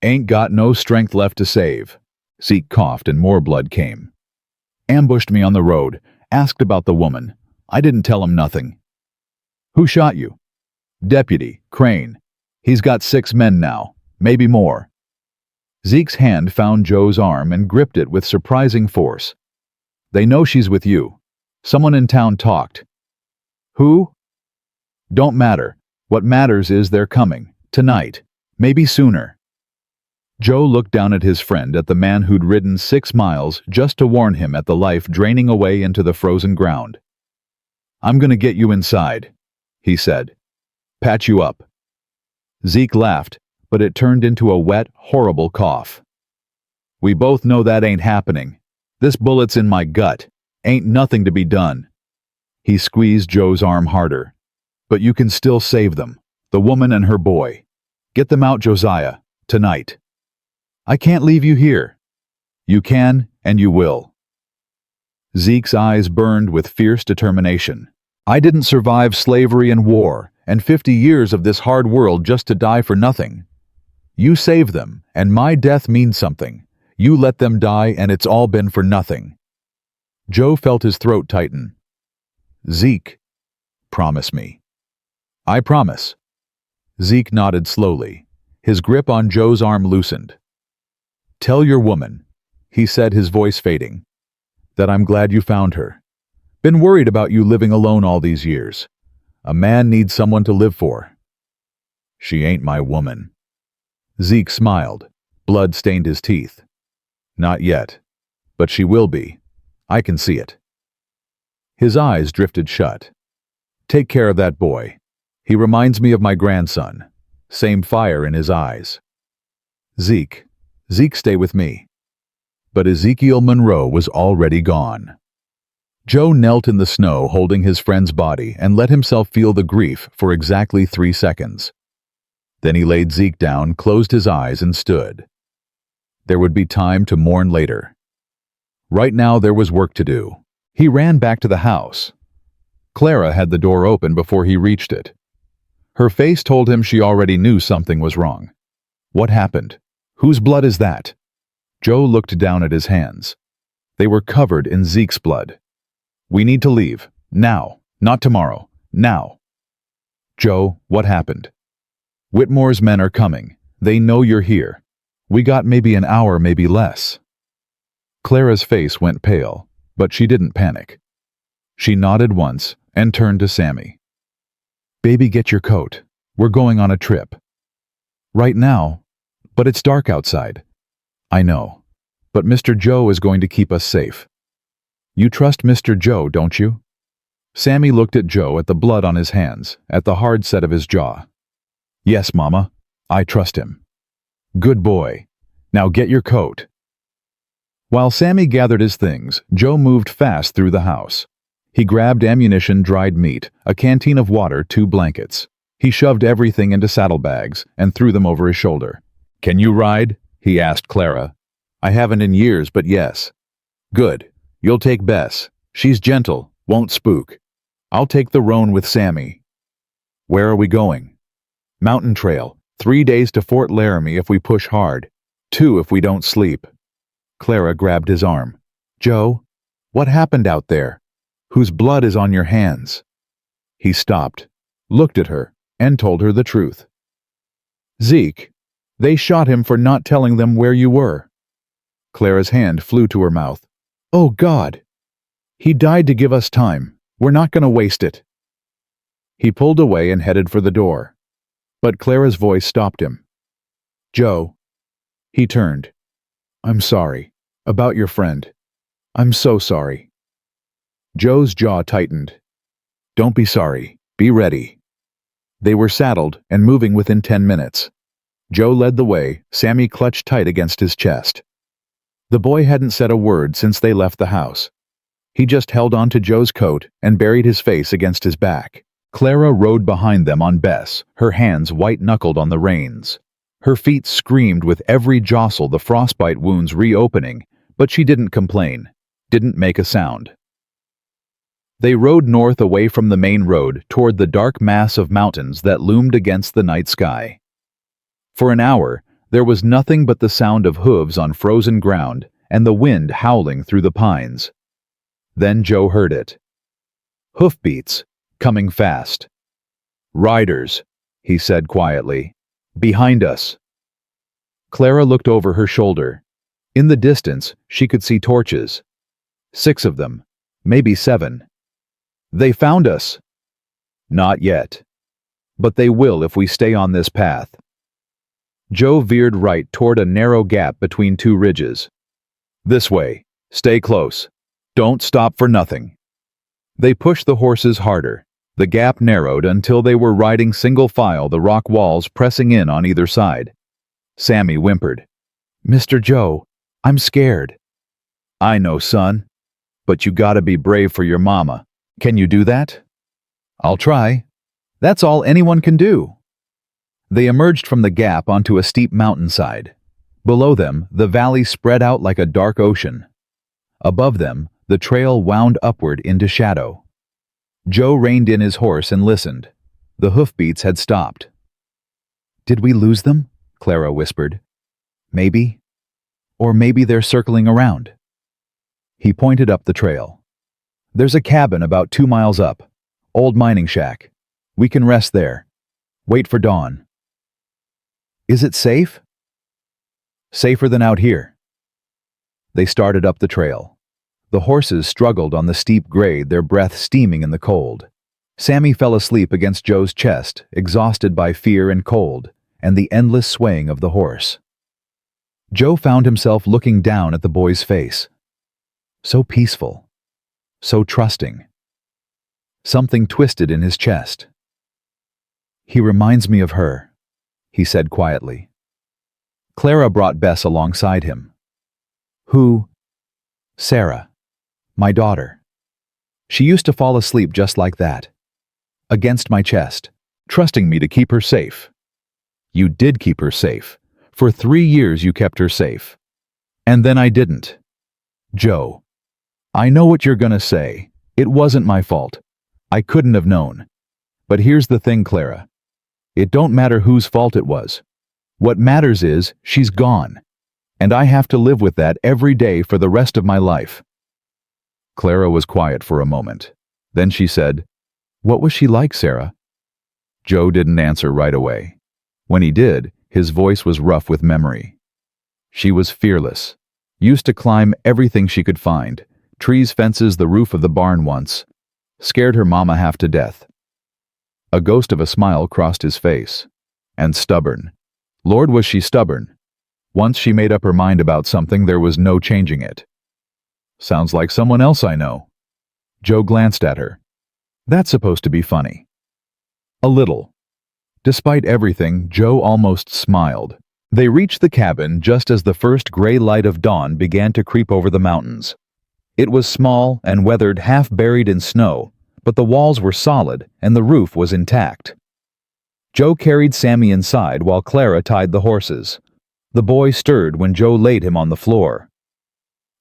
[SPEAKER 1] "Ain't got no strength left to save." Zeke coughed and more blood came. "Ambushed me on the road. Asked about the woman. I didn't tell him nothing." "Who shot you?" "Deputy, Crane. He's got 6 men now, maybe more." Zeke's hand found Joe's arm and gripped it with surprising force. "They know she's with you. Someone in town talked." "Who?" "Don't matter. What matters is they're coming. Tonight. Maybe sooner." Joe looked down at his friend, at the man who'd ridden 6 miles just to warn him at the life draining away into the frozen ground. "I'm gonna get you inside," he said. "Patch you up." Zeke laughed, but it turned into a wet, horrible cough. "We both know that ain't happening. This bullet's in my gut. Ain't nothing to be done." He squeezed Joe's arm harder. "But you can still save them, the woman and her boy. Get them out, Josiah, tonight." "I can't leave you here." "You can, and you will." Zeke's eyes burned with fierce determination. I didn't survive slavery and war, and 50 years of this hard world just to die for nothing. You saved them, and my death means something. You let them die, and it's all been for nothing. Joe felt his throat tighten. Zeke, promise me. I promise. Zeke nodded slowly. His grip on Joe's arm loosened. Tell your woman, he said, his voice fading, that I'm glad you found her. Been worried about you living alone all these years. A man needs someone to live for. She ain't my woman. Zeke smiled. Blood stained his teeth. Not yet. But she will be. I can see it. His eyes drifted shut. Take care of that boy. He reminds me of my grandson. Same fire in his eyes. Zeke, stay with me. But Ezekiel Monroe was already gone. Joe knelt in the snow holding his friend's body and let himself feel the grief for exactly 3 seconds. Then he laid Zeke down, closed his eyes, and stood. There would be time to mourn later. Right now there was work to do. He ran back to the house. Clara had the door open before he reached it. Her face told him she already knew something was wrong. What happened? Whose blood is that? Joe looked down at his hands. They were covered in Zeke's blood. We need to leave. Now. Not tomorrow. Now. Joe, what happened? Whitmore's men are coming. They know you're here. We got maybe an hour, maybe less. Clara's face went pale, but she didn't panic. She nodded once and turned to Sammy. Baby, get your coat. We're going on a trip. Right now, but it's dark outside. I know, but Mr. Joe is going to keep us safe. You trust Mr. Joe, don't you? Sammy looked at Joe, at the blood on his hands, at the hard set of his jaw. Yes, Mama, I trust him. Good boy. Now get your coat. While Sammy gathered his things, Joe moved fast through the house. He grabbed ammunition, dried meat, a canteen of water, 2 blankets. He shoved everything into saddlebags and threw them over his shoulder. Can you ride? He asked Clara. I haven't in years, but yes. Good. You'll take Bess. She's gentle, won't spook. I'll take the roan with Sammy. Where are we going? Mountain trail. 3 days to Fort Laramie if we push hard. 2 if we don't sleep. Clara grabbed his arm. Joe, what happened out there? Whose blood is on your hands? He stopped, looked at her, and told her the truth. Zeke, they shot him for not telling them where you were. Clara's hand flew to her mouth. Oh, God! He died to give us time. We're not going to waste it. He pulled away and headed for the door. But Clara's voice stopped him. Joe. He turned. I'm sorry. About your friend. I'm so sorry. Joe's jaw tightened. Don't be sorry. Be ready. They were saddled and moving within 10 minutes. Joe led the way, Sammy clutched tight against his chest. The boy hadn't said a word since they left the house. He just held on to Joe's coat and buried his face against his back. Clara rode behind them on Bess, her hands white-knuckled on the reins. Her feet screamed with every jostle, the frostbite wounds reopening, but she didn't complain, didn't make a sound. They rode north away from the main road toward the dark mass of mountains that loomed against the night sky. For an hour, there was nothing but the sound of hooves on frozen ground and the wind howling through the pines. Then Joe heard it. Hoofbeats, coming fast. Riders, he said quietly. Behind us. Clara looked over her shoulder. In the distance, she could see torches. 6 of them, maybe 7. They found us. Not yet. But they will if we stay on this path. Joe veered right toward a narrow gap between 2 ridges. This way. Stay close. Don't stop for nothing. They pushed the horses harder. The gap narrowed until they were riding single file, the rock walls pressing in on either side. Sammy whimpered. Mr. Joe, I'm scared. I know, son. But you gotta be brave for your mama. Can you do that? I'll try. That's all anyone can do. They emerged from the gap onto a steep mountainside. Below them, the valley spread out like a dark ocean. Above them, The trail wound upward into shadow. Joe reined in his horse and listened. The hoofbeats had stopped. "Did we lose them?" Clara whispered. "Maybe. Or maybe they're circling around." He pointed up the trail. "There's a cabin about 2 miles up. Old mining shack. We can rest there. Wait for dawn." "Is it safe?" "Safer than out here." They started up the trail. The horses struggled on the steep grade, their breath steaming in the cold. Sammy fell asleep against Joe's chest, exhausted by fear and cold, and the endless swaying of the horse. Joe found himself looking down at the boy's face. So peaceful. So trusting. Something twisted in his chest. "He reminds me of her," he said quietly. Clara brought Bess alongside him. "Who?" "Sarah. My daughter. She used to fall asleep just like that. Against my chest, trusting me to keep her safe." "You did keep her safe. For 3 years you kept her safe. And then I didn't." "Joe, I know what you're gonna say. It wasn't my fault. I couldn't have known. But here's the thing, Clara. It don't matter whose fault it was. What matters is she's gone. And I have to live with that every day for the rest of my life." Clara was quiet for a moment. Then she said, "What was she like, Sarah?" Joe didn't answer right away. When he did, his voice was rough with memory. "She was fearless. Used to climb everything she could find. Trees, fences, the roof of the barn once. Scared her mama half to death." A ghost of a smile crossed his face. "And stubborn. Lord, was she stubborn. Once she made up her mind about something, there was no changing it." "Sounds like someone else I know." Joe glanced at her. "That's supposed to be funny." "A little." Despite everything, Joe almost smiled. They reached the cabin just as the first gray light of dawn began to creep over the mountains. It was small and weathered, half buried in snow, but the walls were solid and the roof was intact. Joe carried Sammy inside while Clara tied the horses. The boy stirred when Joe laid him on the floor.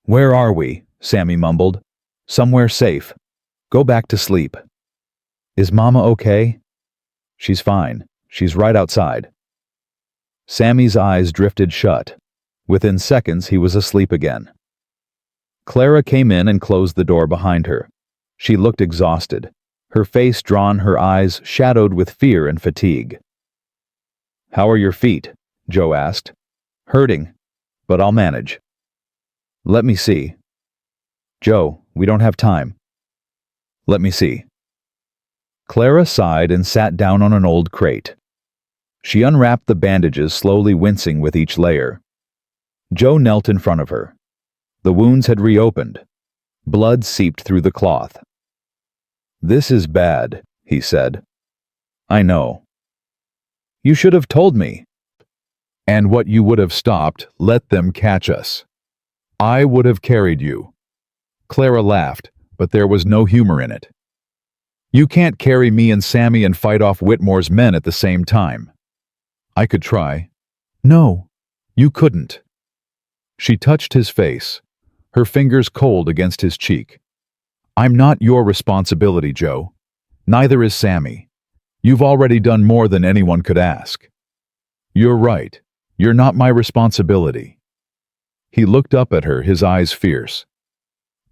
[SPEAKER 1] "Where are we?" Sammy mumbled. "Somewhere safe. Go back to sleep." "Is Mama okay?" "She's fine. She's right outside." Sammy's eyes drifted shut. Within seconds, he was asleep again. Clara came in and closed the door behind her. She looked exhausted, her face drawn, her eyes shadowed with fear and fatigue. "How are your feet?" Joe asked. "Hurting, but I'll manage." "Let me see." "Joe, we don't have time." "Let me see." Clara sighed and sat down on an old crate. She unwrapped the bandages, slowly wincing with each layer. Joe knelt in front of her. The wounds had reopened. Blood seeped through the cloth. "This is bad," he said. "I know." "You should have told me." "And what you would have stopped, let them catch us. I would have carried you." Clara laughed, but there was no humor in it. "You can't carry me and Sammy and fight off Whitmore's men at the same time." "I could try." "No, you couldn't." She touched his face, her fingers cold against his cheek. "I'm not your responsibility, Joe. Neither is Sammy. You've already done more than anyone could ask." "You're right. You're not my responsibility." He looked up at her, his eyes fierce.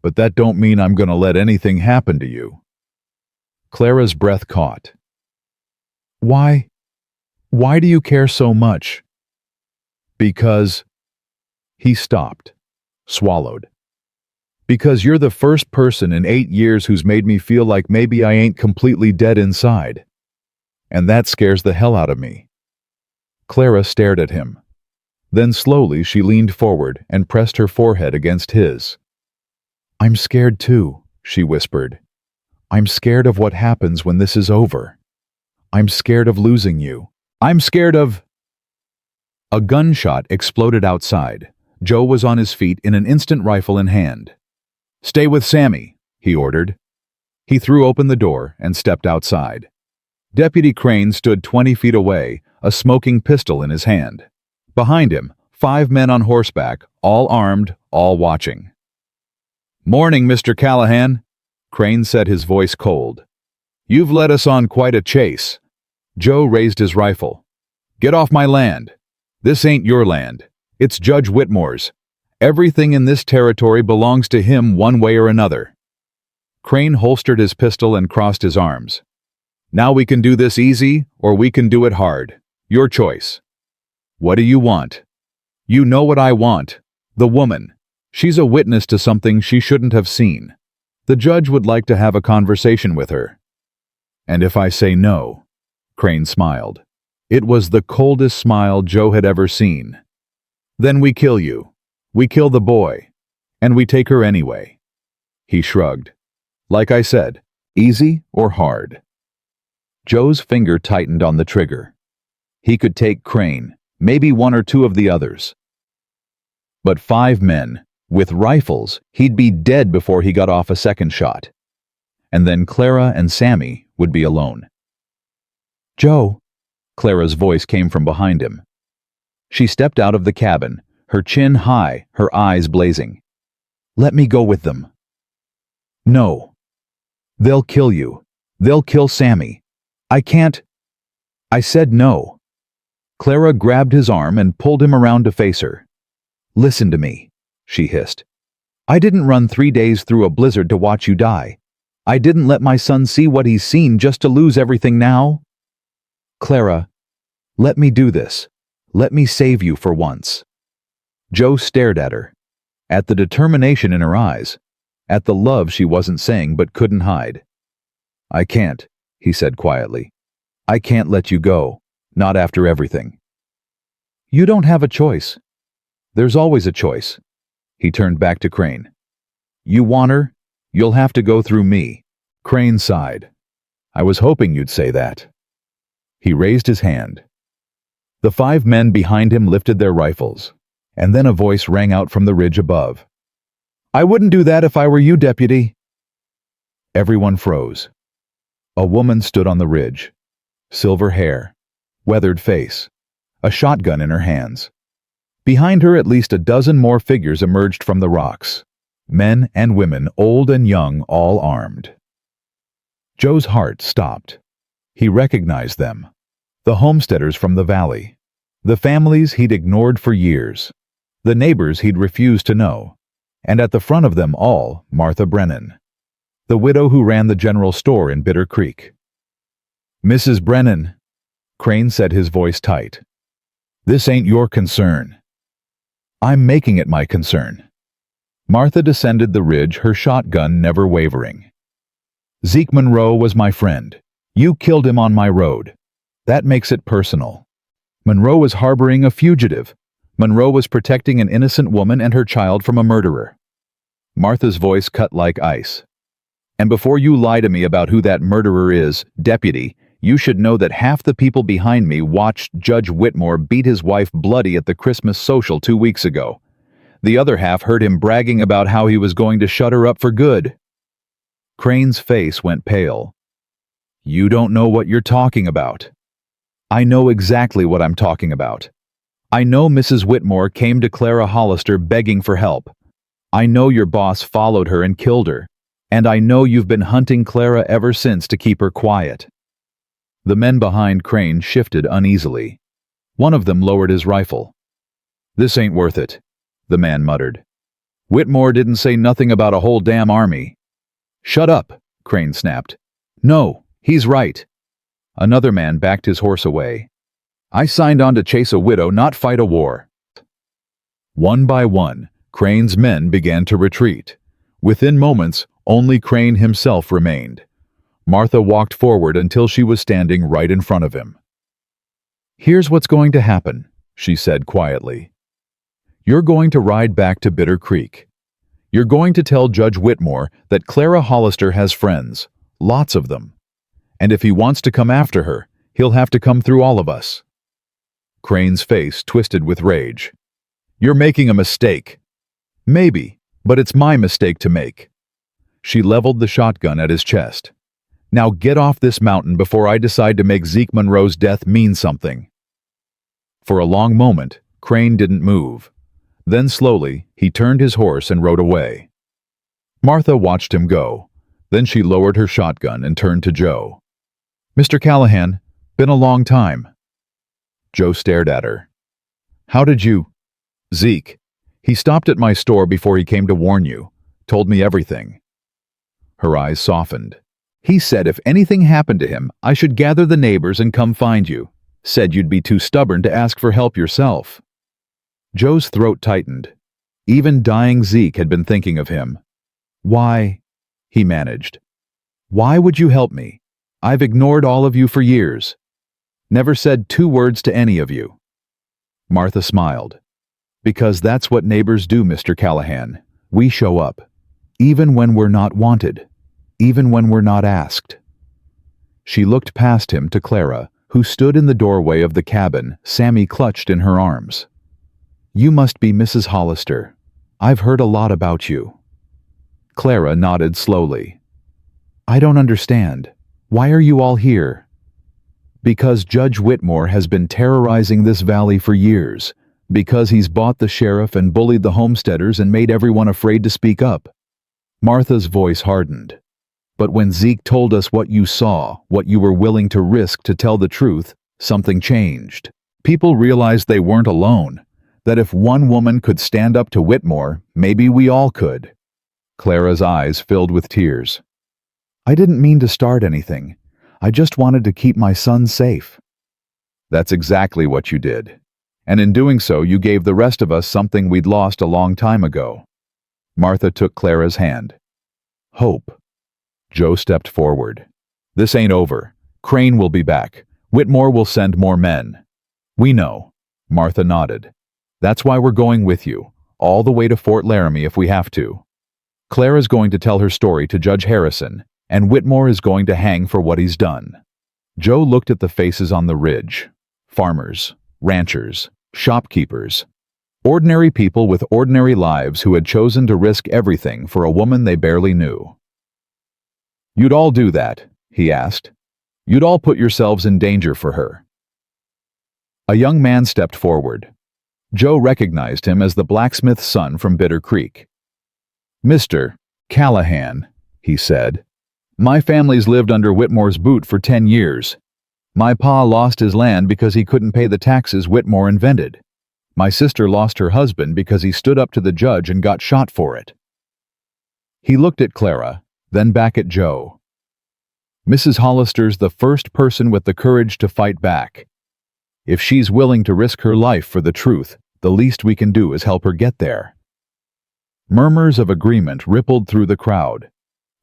[SPEAKER 1] "But that don't mean I'm gonna let anything happen to you." Clara's breath caught. Why do you care so much?" "Because..." He stopped, swallowed. "Because you're the first person in 8 years who's made me feel like maybe I ain't completely dead inside. And that scares the hell out of me." Clara stared at him. Then slowly she leaned forward and pressed her forehead against his. "I'm scared too," she whispered. "I'm scared of what happens when this is over. I'm scared of losing you. I'm scared of..." A gunshot exploded outside. Joe was on his feet in an instant, rifle in hand. "Stay with Sammy," he ordered. He threw open the door and stepped outside. Deputy Crane stood 20 feet away, a smoking pistol in his hand. Behind him, 5 men on horseback, all armed, all watching. "Morning, Mr. Callahan," Crane said, his voice cold. "You've led us on quite a chase." Joe raised his rifle. "Get off my land. This ain't your land. It's Judge Whitmore's. Everything in this territory belongs to him one way or another." Crane holstered his pistol and crossed his arms. "Now we can do this easy, or we can do it hard. Your choice." "What do you want?" "You know what I want. The woman. She's a witness to something she shouldn't have seen. The judge would like to have a conversation with her." "And if I say no?" Crane smiled. It was the coldest smile Joe had ever seen. "Then we kill you. We kill the boy. And we take her anyway." He shrugged. "Like I said, easy or hard?" Joe's finger tightened on the trigger. He could take Crane, maybe one or two of the others. But 5 men, with rifles, he'd be dead before he got off a second shot. And then Clara and Sammy would be alone. "Joe," Clara's voice came from behind him. She stepped out of the cabin, her chin high, her eyes blazing. "Let me go with them." "No. They'll kill you. They'll kill Sammy. I can't." "I said no." Clara grabbed his arm and pulled him around to face her. "Listen to me," she hissed. "I didn't run 3 days through a blizzard to watch you die. I didn't let my son see what he's seen just to lose everything now. Clara, let me do this. Let me save you for once." Joe stared at her, at the determination in her eyes, at the love she wasn't saying but couldn't hide. "I can't," he said quietly. "I can't let you go, not after everything." "You don't have a choice. There's always a choice." He turned back to Crane. "You want her? You'll have to go through me." Crane sighed. "I was hoping you'd say that." He raised his hand. The 5 men behind him lifted their rifles, and then a voice rang out from the ridge above. "I wouldn't do that if I were you, Deputy." Everyone froze. A woman stood on the ridge. Silver hair, weathered face, a shotgun in her hands. Behind her at least a dozen more figures emerged from the rocks. Men and women, old and young, all armed. Joe's heart stopped. He recognized them. The homesteaders from the valley. The families he'd ignored for years. The neighbors he'd refused to know. And at the front of them all, Martha Brennan, the widow who ran the general store in Bitter Creek. "Mrs. Brennan," Crane said, his voice tight, "this ain't your concern." "I'm making it my concern." Martha descended the ridge, her shotgun never wavering. "Zeke Monroe was my friend. You killed him on my road. That makes it personal. Monroe was harboring a fugitive. Monroe was protecting an innocent woman and her child from a murderer." Martha's voice cut like ice. "And before you lie to me about who that murderer is, Deputy, you should know that half the people behind me watched Judge Whitmore beat his wife bloody at the Christmas social 2 weeks ago. The other half heard him bragging about how he was going to shut her up for good." Crane's face went pale. "You don't know what you're talking about." "I know exactly what I'm talking about. I know Mrs. Whitmore came to Clara Hollister begging for help. I know your boss followed her and killed her. And I know you've been hunting Clara ever since to keep her quiet." The men behind Crane shifted uneasily. One of them lowered his rifle. "This ain't worth it," the man muttered. "Whitmore didn't say nothing about a whole damn army." "Shut up," Crane snapped. "No, he's right." Another man backed his horse away. "I signed on to chase a widow, not fight a war." One by one, Crane's men began to retreat. Within moments, only Crane himself remained. Martha walked forward until she was standing right in front of him. "Here's what's going to happen," she said quietly. "You're going to ride back to Bitter Creek. You're going to tell Judge Whitmore that Clara Hollister has friends, lots of them. And if he wants to come after her, he'll have to come through all of us." Crane's face twisted with rage. "You're making a mistake." "Maybe, but it's my mistake to make." She leveled the shotgun at his chest. "Now get off this mountain before I decide to make Zeke Monroe's death mean something." For a long moment, Crane didn't move. Then slowly, he turned his horse and rode away. Martha watched him go. Then she lowered her shotgun and turned to Joe. "Mr. Callahan, been a long time." Joe stared at her. "How did you—" "Zeke. He stopped at my store before he came to warn you. Told me everything." Her eyes softened. "He said if anything happened to him, I should gather the neighbors and come find you. Said you'd be too stubborn to ask for help yourself." Joe's throat tightened. Even dying Zeke had been thinking of him. "Why?" he managed. "Why would you help me? I've ignored all of you for years. Never said 2 words to any of you." Martha smiled. "Because that's what neighbors do, Mr. Callahan. We show up. Even when we're not wanted. Even when we're not asked." She looked past him to Clara, who stood in the doorway of the cabin, Sammy clutched in her arms. "You must be Mrs. Hollister. I've heard a lot about you." Clara nodded slowly. "I don't understand. Why are you all here?" "Because Judge Whitmore has been terrorizing this valley for years. Because he's bought the sheriff and bullied the homesteaders and made everyone afraid to speak up." Martha's voice hardened. "But when Zeke told us what you saw, what you were willing to risk to tell the truth, something changed. People realized they weren't alone. That if one woman could stand up to Whitmore, maybe we all could." Clara's eyes filled with tears. "I didn't mean to start anything. I just wanted to keep my son safe." "That's exactly what you did. And in doing so, you gave the rest of us something we'd lost a long time ago." Martha took Clara's hand. "Hope." Joe stepped forward. "This ain't over. Crane will be back. Whitmore will send more men." "We know." Martha nodded. "That's why we're going with you, all the way to Fort Laramie if we have to. Clara's going to tell her story to Judge Harrison, and Whitmore is going to hang for what he's done." Joe looked at the faces on the ridge. Farmers, ranchers, shopkeepers. Ordinary people with ordinary lives who had chosen to risk everything for a woman they barely knew. "You'd all do that?" he asked. "You'd all put yourselves in danger for her?" A young man stepped forward. Joe recognized him as the blacksmith's son from Bitter Creek. "Mr. Callahan," he said, "my family's lived under Whitmore's boot for 10 years. My pa lost his land because he couldn't pay the taxes Whitmore invented. My sister lost her husband because he stood up to the judge and got shot for it." He looked at Clara, then back at Joe. "Mrs. Hollister's the first person with the courage to fight back. If she's willing to risk her life for the truth, the least we can do is help her get there." Murmurs of agreement rippled through the crowd.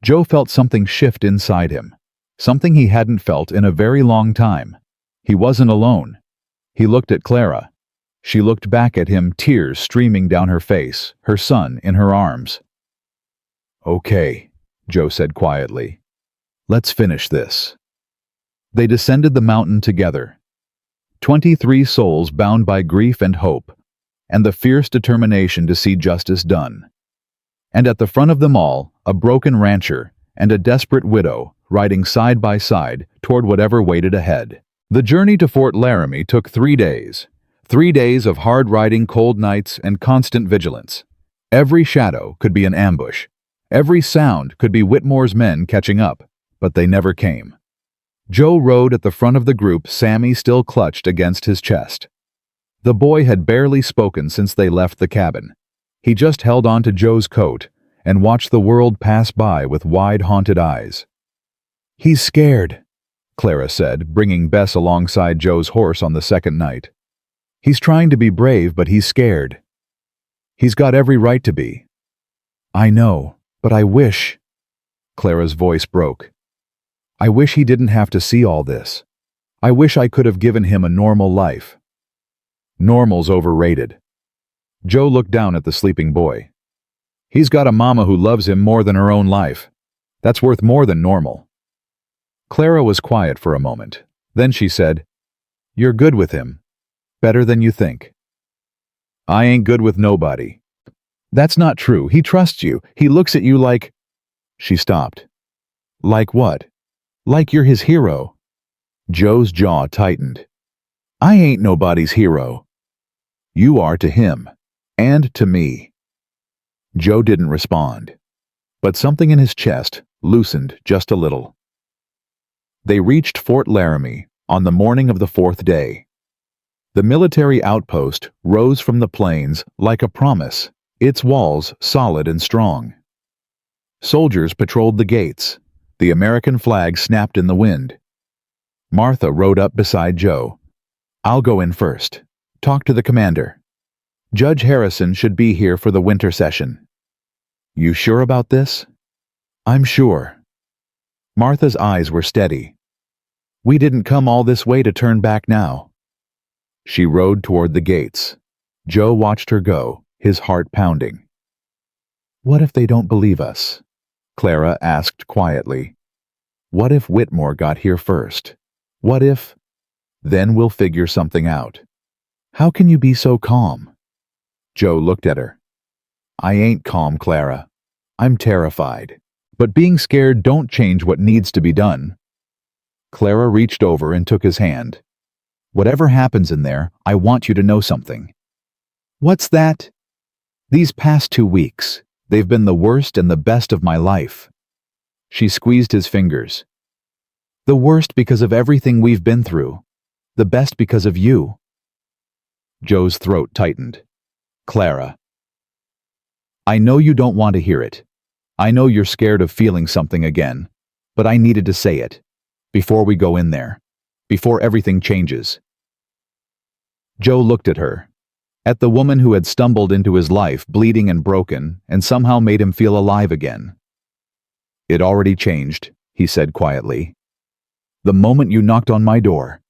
[SPEAKER 1] Joe felt something shift inside him, something he hadn't felt in a very long time. He wasn't alone. He looked at Clara. She looked back at him, tears streaming down her face, her son in her arms. "Okay," Joe said quietly. "Let's finish this." They descended the mountain together. 23 souls bound by grief and hope, and the fierce determination to see justice done. And at the front of them all, a broken rancher and a desperate widow riding side by side toward whatever waited ahead. The journey to Fort Laramie took 3 days. 3 days of hard riding, cold nights, and constant vigilance. Every shadow could be an ambush. Every sound could be Whitmore's men catching up, but they never came. Joe rode at the front of the group, Sammy still clutched against his chest. The boy had barely spoken since they left the cabin. He just held on to Joe's coat and watched the world pass by with wide, haunted eyes. "He's scared," Clara said, bringing Bess alongside Joe's horse on the second night. "He's trying to be brave, but he's scared." "He's got every right to be." "I know, but I wish—" Clara's voice broke. "I wish he didn't have to see all this. I wish I could have given him a normal life." "Normal's overrated." Joe looked down at the sleeping boy. "He's got a mama who loves him more than her own life. That's worth more than normal." Clara was quiet for a moment. Then she said, "You're good with him. Better than you think." "I ain't good with nobody." "That's not true. He trusts you. He looks at you like—" She stopped. "Like what?" "Like you're his hero." Joe's jaw tightened. "I ain't nobody's hero." "You are to him. And to me." Joe didn't respond. but something in his chest loosened just a little. They reached Fort Laramie on the morning of the fourth day. The military outpost rose from the plains like a promise, its walls solid and strong. Soldiers patrolled the gates. The American flag snapped in the wind. Martha rode up beside Joe. "I'll go in first. Talk to the commander. Judge Harrison should be here for the winter session." "You sure about this?" "I'm sure." Martha's eyes were steady. "We didn't come all this way to turn back now." She rode toward the gates. Joe watched her go, his heart pounding. "What if they don't believe us?" Clara asked quietly. "What if Whitmore got here first? What if—" "Then we'll figure something out." "How can you be so calm?" Joe looked at her. "I ain't calm, Clara. I'm terrified. But being scared don't change what needs to be done." Clara reached over and took his hand. "Whatever happens in there, I want you to know something." "What's that?" "These past 2 weeks, they've been the worst and the best of my life." She squeezed his fingers. "The worst because of everything we've been through. The best because of you." Joe's throat tightened. "Clara, I know you don't want to hear it. I know you're scared of feeling something again, but I needed to say it. Before we go in there. Before everything changes." Joe looked at her. At the woman who had stumbled into his life bleeding and broken and somehow made him feel alive again. "It already changed," he said quietly. "The moment you knocked on my door."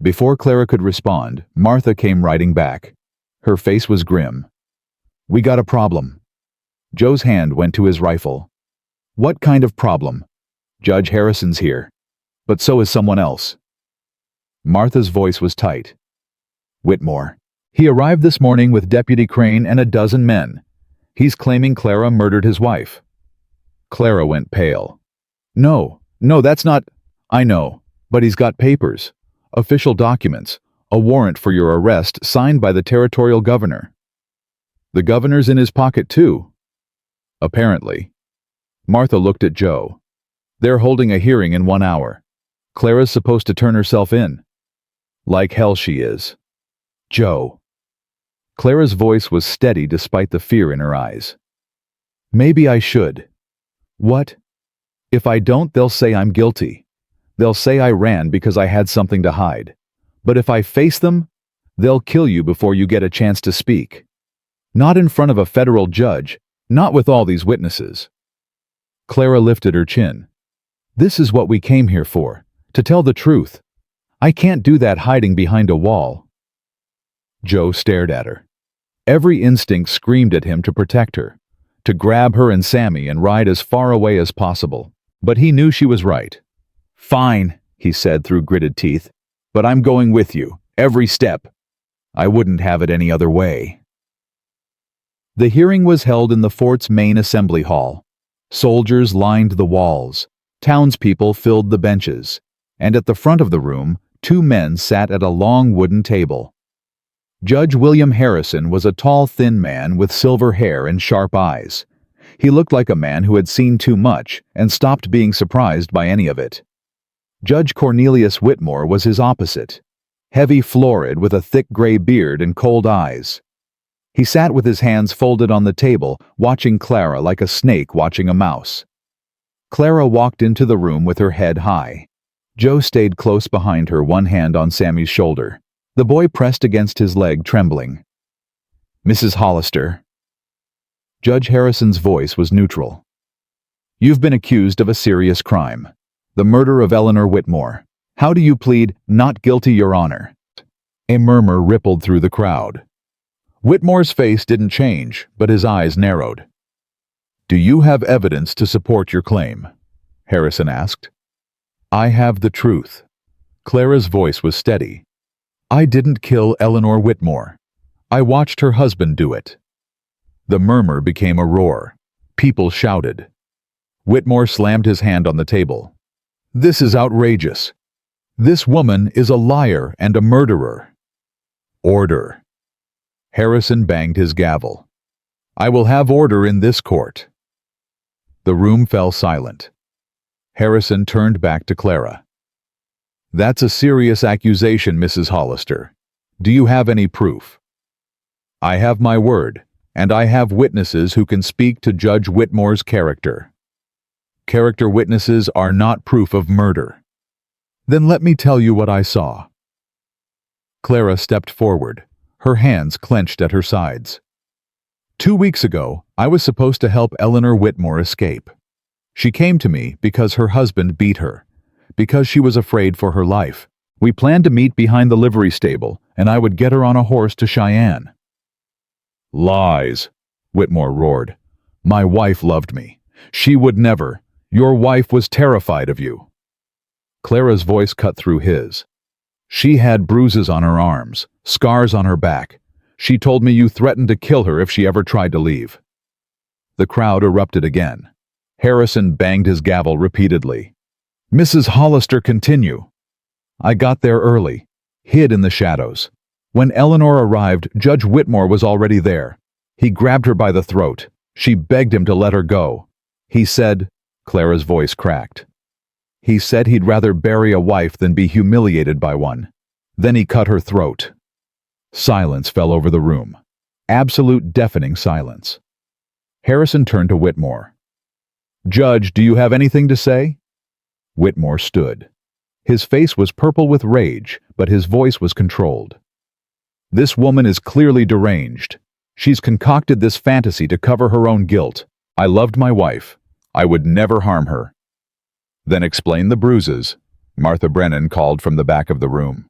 [SPEAKER 1] Before Clara could respond, Martha came riding back. Her face was grim. "We got a problem." Joe's hand went to his rifle. "What kind of problem?" "Judge Harrison's here. But so is someone else." Martha's voice was tight. "Whitmore. He arrived this morning with Deputy Crane and a dozen men. He's claiming Clara murdered his wife." Clara went pale. No, that's not—" "I know, but he's got papers. Official documents. A warrant for your arrest signed by the territorial governor." "The governor's in his pocket too." "Apparently." Martha looked at Joe. "They're holding a hearing in 1 hour. Clara's supposed to turn herself in." "Like hell she is." "Joe." Clara's voice was steady despite the fear in her eyes. "Maybe I should." "What?" "If I don't, they'll say I'm guilty. They'll say I ran because I had something to hide. But if I face them, they'll kill you before you get a chance to speak. Not in front of a federal judge, not with all these witnesses." Clara lifted her chin. "This is what we came here for, to tell the truth. I can't do that hiding behind a wall." Joe stared at her. Every instinct screamed at him to protect her, to grab her and Sammy and ride as far away as possible. But he knew she was right. "Fine," he said through gritted teeth, "but I'm going with you, every step. I wouldn't have it any other way." The hearing was held in the fort's main assembly hall. Soldiers lined the walls. Townspeople filled the benches. And at the front of the room, 2 men sat at a long wooden table. Judge William Harrison was a tall, thin man with silver hair and sharp eyes. He looked like a man who had seen too much and stopped being surprised by any of it. Judge Cornelius Whitmore was his opposite, heavy, florid, with a thick gray beard and cold eyes. He sat with his hands folded on the table, watching Clara like a snake watching a mouse. Clara walked into the room with her head high. Joe stayed close behind her, one hand on Sammy's shoulder. The boy pressed against his leg, trembling. "Mrs. Hollister." Judge Harrison's voice was neutral. "You've been accused of a serious crime. The murder of Eleanor Whitmore. How do you plead, 'Not guilty, Your Honor'?" A murmur rippled through the crowd. Whitmore's face didn't change, but his eyes narrowed. "Do you have evidence to support your claim?" Harrison asked. "I have the truth." Clara's voice was steady. "I didn't kill Eleanor Whitmore. I watched her husband do it." The murmur became a roar. People shouted. Whitmore slammed his hand on the table. "This is outrageous. This woman is a liar and a murderer." "Order." Harrison banged his gavel. "I will have order in this court." The room fell silent. Harrison turned back to Clara. "That's a serious accusation, Mrs. Hollister. Do you have any proof?" "I have my word, and I have witnesses who can speak to Judge Whitmore's character." "Character witnesses are not proof of murder." "Then let me tell you what I saw." Clara stepped forward, her hands clenched at her sides. 2 weeks ago, I was supposed to help Eleanor Whitmore escape. She came to me because her husband beat her, because she was afraid for her life. We planned to meet behind the livery stable, and I would get her on a horse to Cheyenne. "Lies," Whitmore roared. "My wife loved me. She would never. Your wife was terrified of you." Clara's voice cut through his. "She had bruises on her arms, scars on her back. She told me you threatened to kill her if she ever tried to leave." The crowd erupted again. Harrison banged his gavel repeatedly. "Mrs. Hollister, continue." "I got there early, hid in the shadows. When Eleanor arrived, Judge Whitmore was already there. He grabbed her by the throat. She begged him to let her go. He said," Clara's voice cracked, "he said he'd rather bury a wife than be humiliated by one. Then he cut her throat." Silence fell over the room. Absolute deafening silence. Harrison turned to Whitmore. "Judge, do you have anything to say?" Whitmore stood. His face was purple with rage, but his voice was controlled. "This woman is clearly deranged. She's concocted this fantasy to cover her own guilt. I loved my wife. I would never harm her." "Then explain the bruises," Martha Brennan called from the back of the room.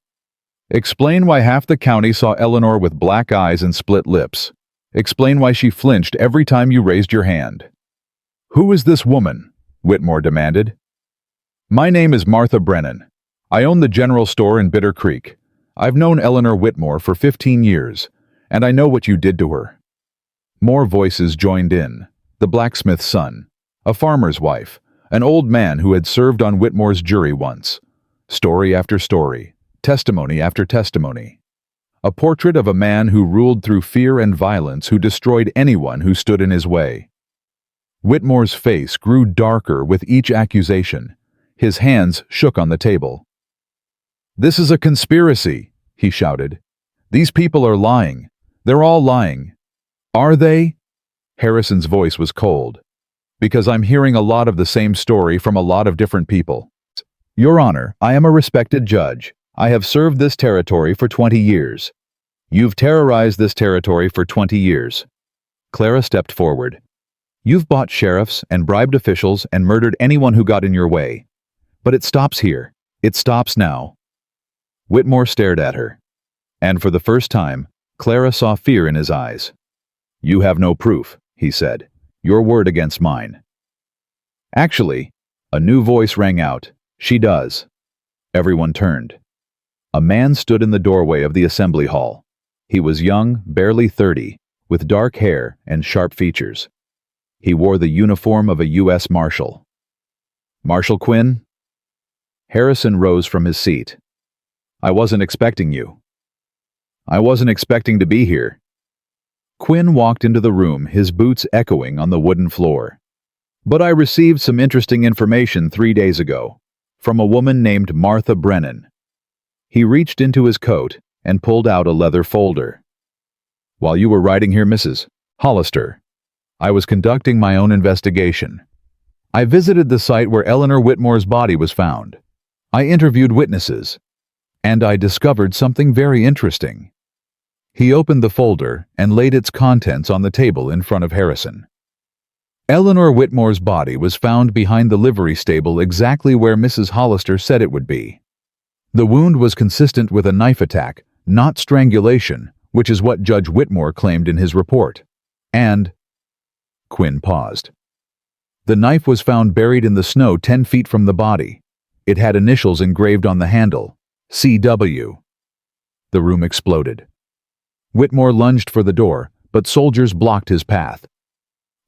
[SPEAKER 1] "Explain why half the county saw Eleanor with black eyes and split lips. Explain why she flinched every time you raised your hand." "Who is this woman?" Whitmore demanded. "My name is Martha Brennan. I own the general store in Bitter Creek. I've known Eleanor Whitmore for 15 years, and I know what you did to her." More voices joined in. The blacksmith's son, a farmer's wife, an old man who had served on Whitmore's jury once. Story after story, testimony after testimony. A portrait of a man who ruled through fear and violence, who destroyed anyone who stood in his way. Whitmore's face grew darker with each accusation. His hands shook on the table. "This is a conspiracy," he shouted. "These people are lying. They're all lying." "Are they?" Harrison's voice was cold. "Because I'm hearing a lot of the same story from a lot of different people. Your Honor, I am a respected judge. I have served this territory for 20 years. You've terrorized this territory for 20 years. Clara stepped forward. "You've bought sheriffs and bribed officials and murdered anyone who got in your way. But it stops here. It stops now." Whitmore stared at her. And for the first time, Clara saw fear in his eyes. "You have no proof," he said. "Your word against mine." "Actually," a new voice rang out, "she does." Everyone turned. A man stood in the doorway of the assembly hall. He was young, barely 30, with dark hair and sharp features. He wore the uniform of a U.S. Marshal. "Marshal Quinn?" Harrison rose from his seat. "I wasn't expecting you." "I wasn't expecting to be here." Quinn walked into the room, his boots echoing on the wooden floor. "But I received some interesting information 3 days ago, from a woman named Martha Brennan." He reached into his coat and pulled out a leather folder. "While you were writing here, Mrs. Hollister, I was conducting my own investigation. I visited the site where Eleanor Whitmore's body was found. I interviewed witnesses, and I discovered something very interesting." He opened the folder and laid its contents on the table in front of Harrison. Eleanor Whitmore's body was found behind the livery stable, exactly where Mrs. Hollister said it would be. The wound was consistent with a knife attack, not strangulation, which is what Judge Whitmore claimed in his report. And... Quinn paused. "The knife was found buried in the snow 10 feet from the body. It had initials engraved on the handle, C.W. The room exploded. Whitmore lunged for the door, but soldiers blocked his path.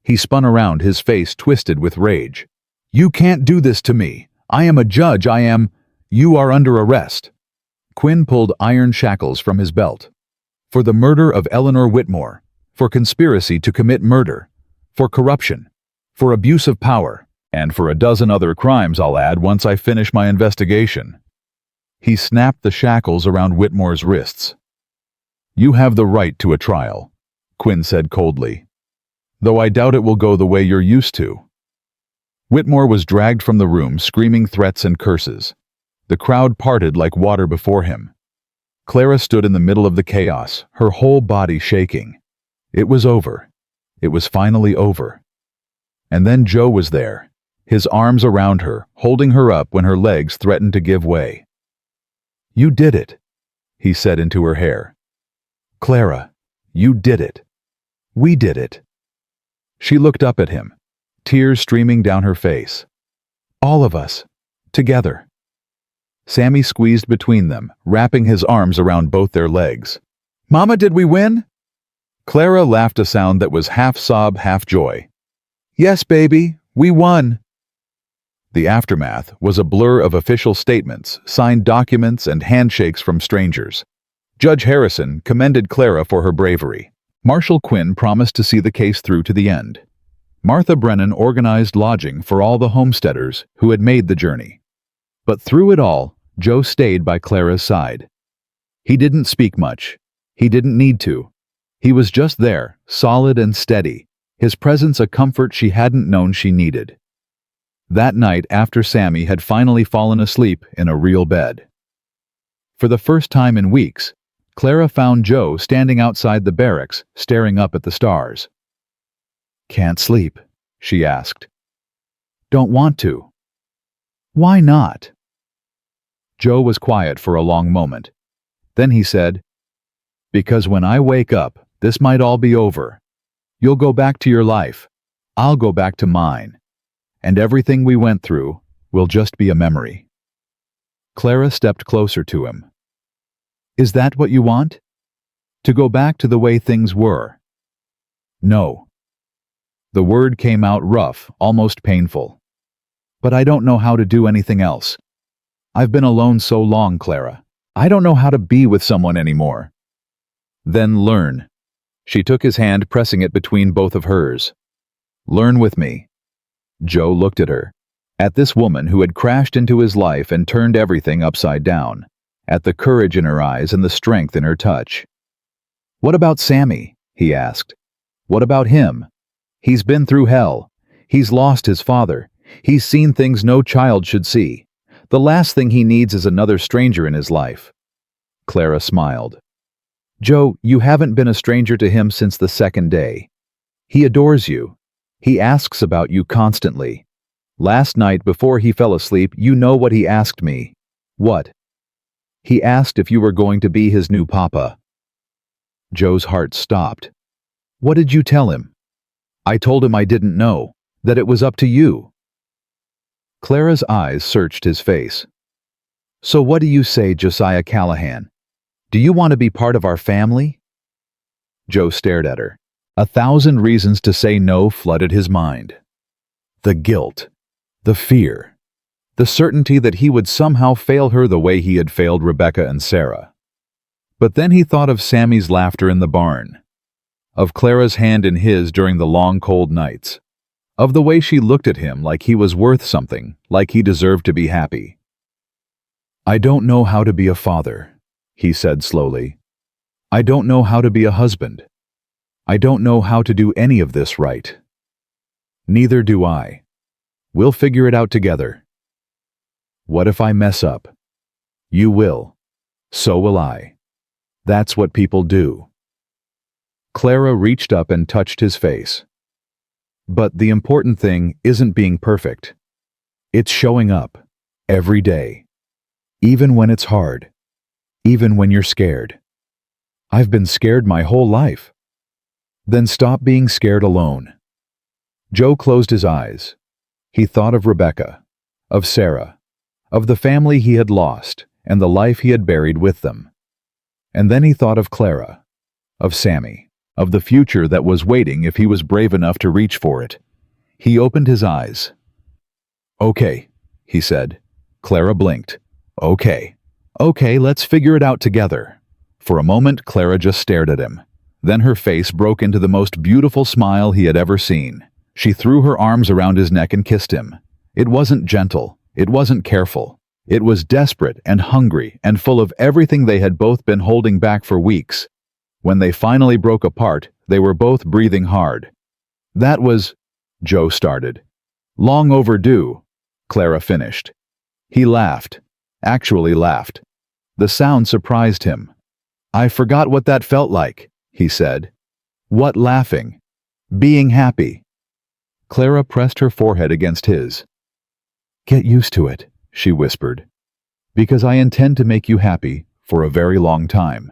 [SPEAKER 1] He spun around, his face twisted with rage. "You can't do this to me. I am a judge. You are under arrest." Quinn pulled iron shackles from his belt. "For the murder of Eleanor Whitmore, for conspiracy to commit murder, for corruption. For abuse of power, and for a dozen other crimes I'll add once I finish my investigation." He snapped the shackles around Whitmore's wrists. "You have the right to a trial," Quinn said coldly, "though I doubt it will go the way you're used to." Whitmore was dragged from the room, screaming threats and curses. The crowd parted like water before him. Clara stood in the middle of the chaos, her whole body shaking. It was over. It was finally over. And then Joe was there, his arms around her, holding her up when her legs threatened to give way. "You did it," he said into her hair. "Clara, you did it. We did it." She looked up at him, tears streaming down her face. "All of us. Together." Sammy squeezed between them, wrapping his arms around both their legs. "Mama, did we win?" Clara laughed a sound that was half sob, half joy. "Yes, baby, we won." The aftermath was a blur of official statements, signed documents, and handshakes from strangers. Judge Harrison commended Clara for her bravery. Marshal Quinn promised to see the case through to the end. Martha Brennan organized lodging for all the homesteaders who had made the journey. But through it all, Joe stayed by Clara's side. He didn't speak much. He didn't need to. He was just there, solid and steady, his presence a comfort she hadn't known she needed. That night, after Sammy had finally fallen asleep in a real bed. For the first time in weeks, Clara found Joe standing outside the barracks, staring up at the stars. "Can't sleep?" she asked. "Don't want to." "Why not?" Joe was quiet for a long moment. Then he said, "Because when I wake up, this might all be over. You'll go back to your life. I'll go back to mine. And everything we went through will just be a memory." Clara stepped closer to him. "Is that what you want? To go back to the way things were?" "No." The word came out rough, almost painful. "But I don't know how to do anything else. I've been alone so long, Clara. I don't know how to be with someone anymore." "Then learn." She took his hand, pressing it between both of hers. "Learn with me." Joe looked at her, at this woman who had crashed into his life and turned everything upside down, at the courage in her eyes and the strength in her touch. "What about Sammy?" he asked. "What about him? He's been through hell. He's lost his father. He's seen things no child should see. The last thing he needs is another stranger in his life." Clara smiled. "Joe, you haven't been a stranger to him since the second day. He adores you. He asks about you constantly. Last night before he fell asleep, you know what he asked me." "What?" "He asked if you were going to be his new papa." Joe's heart stopped. "What did you tell him?" "I told him I didn't know, that it was up to you." Clara's eyes searched his face. "So what do you say, Josiah Callahan? Do you want to be part of our family?" Joe stared at her. 1,000 reasons to say no flooded his mind. The guilt, the fear, the certainty that he would somehow fail her the way he had failed Rebecca and Sarah. But then he thought of Sammy's laughter in the barn, of Clara's hand in his during the long cold nights, of the way she looked at him like he was worth something, like he deserved to be happy. "I don't know how to be a father," he said slowly. "I don't know how to be a husband. I don't know how to do any of this right." "Neither do I. We'll figure it out together." "What if I mess up?" "You will. So will I. That's what people do." Clara reached up and touched his face. "But the important thing isn't being perfect. It's showing up, every day. Even when it's hard. Even when you're scared." "I've been scared my whole life." "Then stop being scared alone." Joe closed his eyes. He thought of Rebecca, of Sarah, of the family he had lost and the life he had buried with them. And then he thought of Clara, of Sammy, of the future that was waiting if he was brave enough to reach for it. He opened his eyes. "Okay," he said. Clara blinked. "Okay. Okay, let's figure it out together." For a moment, Clara just stared at him. Then her face broke into the most beautiful smile he had ever seen. She threw her arms around his neck and kissed him. It wasn't gentle. It wasn't careful. It was desperate and hungry and full of everything they had both been holding back for weeks. When they finally broke apart, they were both breathing hard. That was, Joe started. Long overdue, Clara finished. He laughed. Actually laughed. The sound surprised him. I forgot what that felt like, he said. What laughing? Being happy. Clara pressed her forehead against his. Get used to it, she whispered. Because I intend to make you happy for a very long time.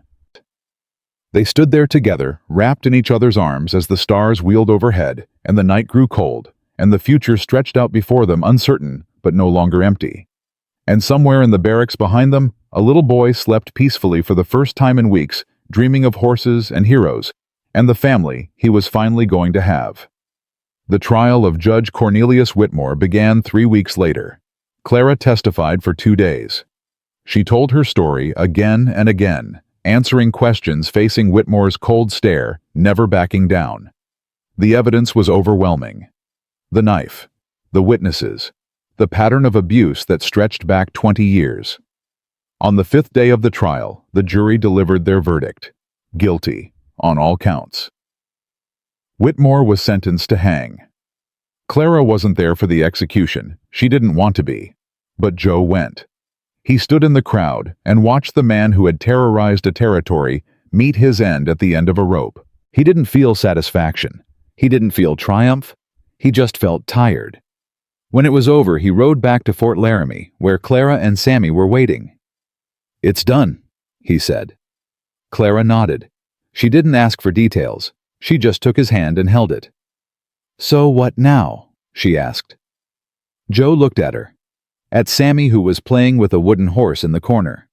[SPEAKER 1] They stood there together, wrapped in each other's arms as the stars wheeled overhead, and the night grew cold, and the future stretched out before them uncertain, but no longer empty. And somewhere in the barracks behind them, a little boy slept peacefully for the first time in weeks, dreaming of horses and heroes, and the family he was finally going to have. The trial of Judge Cornelius Whitmore began 3 weeks later. Clara testified for 2 days. She told her story again and again, answering questions facing Whitmore's cold stare, never backing down. The evidence was overwhelming. The knife, the witnesses, the pattern of abuse that stretched back 20 years. On the 5th day of the trial, the jury delivered their verdict. Guilty, on all counts. Whitmore was sentenced to hang. Clara wasn't there for the execution. She didn't want to be. But Joe went. He stood in the crowd and watched the man who had terrorized a territory meet his end at the end of a rope. He didn't feel satisfaction. He didn't feel triumph. He just felt tired. When it was over, he rode back to Fort Laramie, where Clara and Sammy were waiting. It's done, he said. Clara nodded. She didn't ask for details. She just took his hand and held it. So what now? She asked. Joe looked at her. At Sammy, who was playing with a wooden horse in the corner.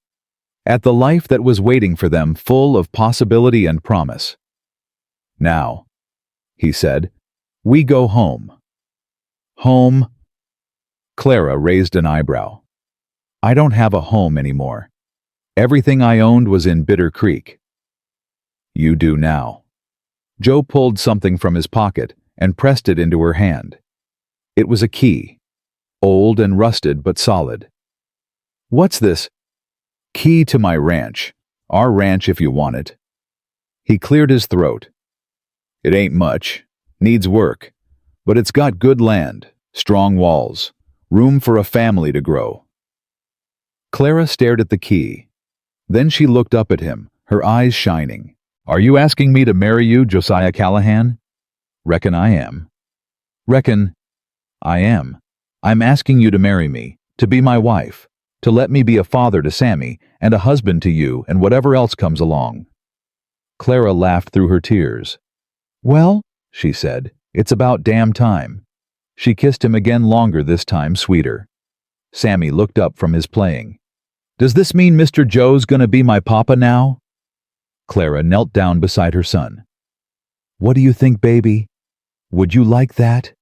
[SPEAKER 1] At the life that was waiting for them, full of possibility and promise. Now, he said, we go home. Home? Clara raised an eyebrow. I don't have a home anymore. Everything I owned was in Bitter Creek. You do now. Joe pulled something from his pocket and pressed it into her hand. It was a key. Old and rusted but solid. What's this? Key to my ranch. Our ranch if you want it. He cleared his throat. It ain't much. Needs work. But it's got good land, strong walls, room for a family to grow. Clara stared at the key. Then she looked up at him, her eyes shining. Are you asking me to marry you, Josiah Callahan? Reckon I am. Reckon I am. I'm asking you to marry me, to be my wife, to let me be a father to Sammy and a husband to you and whatever else comes along. Clara laughed through her tears. Well, she said, it's about damn time. She kissed him again, longer this time, sweeter. Sammy looked up from his playing. Does this mean Mr. Joe's gonna be my papa now? Clara knelt down beside her son. What do you think, baby? Would you like that?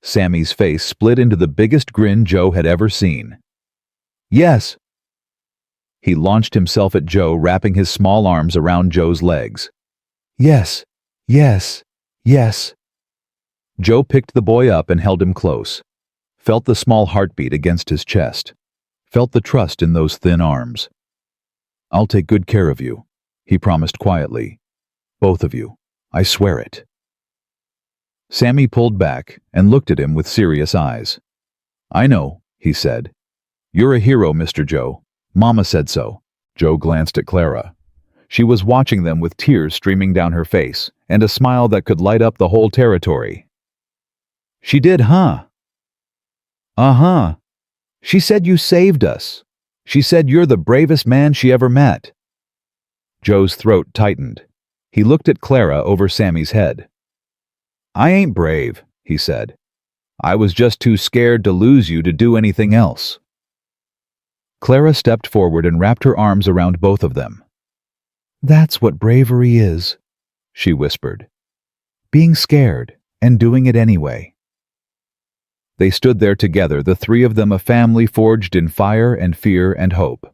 [SPEAKER 1] Sammy's face split into the biggest grin Joe had ever seen. Yes. He launched himself at Joe, wrapping his small arms around Joe's legs. Yes, yes, yes. Joe picked the boy up and held him close. Felt the small heartbeat against his chest. Felt the trust in those thin arms. I'll take good care of you, he promised quietly. Both of you. I swear it. Sammy pulled back and looked at him with serious eyes. I know, he said. You're a hero, Mr. Joe. Mama said so. Joe glanced at Clara. She was watching them with tears streaming down her face and a smile that could light up the whole territory. She did, huh? Uh-huh. She said you saved us. She said you're the bravest man she ever met. Joe's throat tightened. He looked at Clara over Sammy's head. I ain't brave, he said. I was just too scared to lose you to do anything else. Clara stepped forward and wrapped her arms around both of them. That's what bravery is, she whispered. Being scared and doing it anyway. They stood there together, the three of them, a family forged in fire and fear and hope.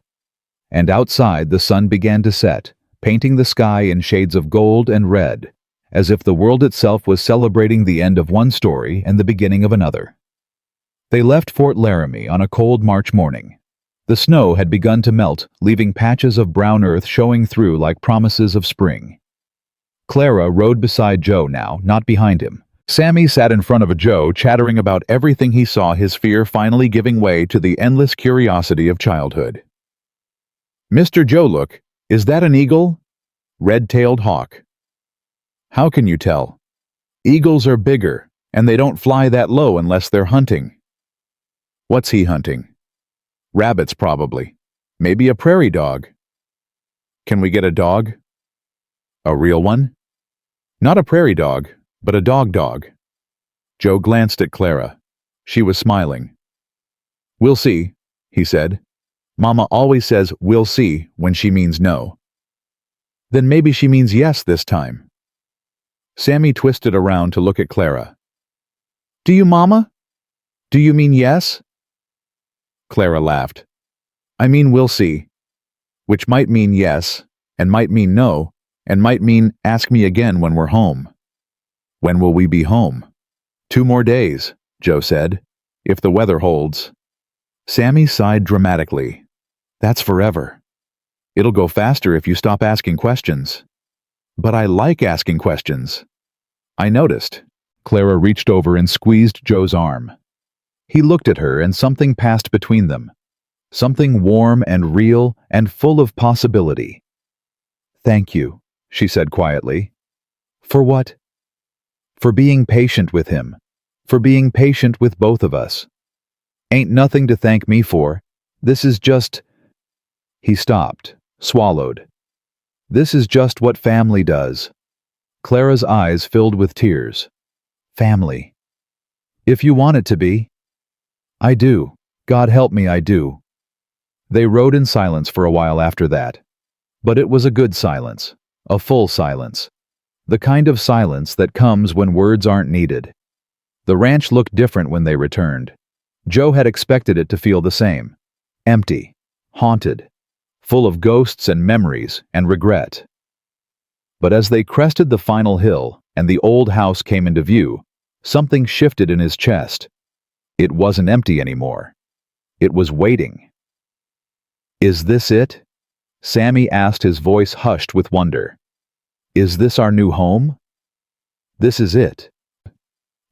[SPEAKER 1] And outside the sun began to set, painting the sky in shades of gold and red, as if the world itself was celebrating the end of one story and the beginning of another. They left Fort Laramie on a cold March morning. The snow had begun to melt, leaving patches of brown earth showing through like promises of spring. Clara rode beside Joe now, not behind him. Sammy sat in front of Joe, chattering about everything he saw, his fear finally giving way to the endless curiosity of childhood. "Mr. Joe, look, is that an eagle?" "Red-tailed hawk." "How can you tell?" "Eagles are bigger, and they don't fly that low unless they're hunting." "What's he hunting?" "Rabbits, probably. Maybe a prairie dog." "Can we get a dog?" "A real one?" "Not a prairie dog, but a dog. Joe glanced at Clara. She was smiling. "We'll see," he said. "Mama always says we'll see when she means no." "Then maybe she means yes this time." Sammy twisted around to look at Clara. "Do you, Mama? Do you mean yes?" Clara laughed. "I mean we'll see. Which might mean yes, and might mean no, and might mean ask me again when we're home." "When will we be home?" "2 more days," Joe said, "if the weather holds." Sammy sighed dramatically. "That's forever. It'll go faster if you stop asking questions." "But I like asking questions." "I noticed." Clara reached over and squeezed Joe's arm. He looked at her and something passed between them. Something warm and real and full of possibility. "Thank you," she said quietly. "For what?" "For being patient with him. For being patient with both of us. Ain't nothing to thank me for. This is just—" He stopped, swallowed. "This is just what family does." Clara's eyes filled with tears. "Family. If you want it to be." "I do. God help me, I do." They rode in silence for a while after that. But it was a good silence, a full silence. The kind of silence that comes when words aren't needed. The ranch looked different when they returned. Joe had expected it to feel the same. Empty, haunted, full of ghosts and memories and regret. But as they crested the final hill and the old house came into view, something shifted in his chest. It wasn't empty anymore. It was waiting. "Is this it?" Sammy asked, his voice hushed with wonder. "Is this our new home?" "This is it."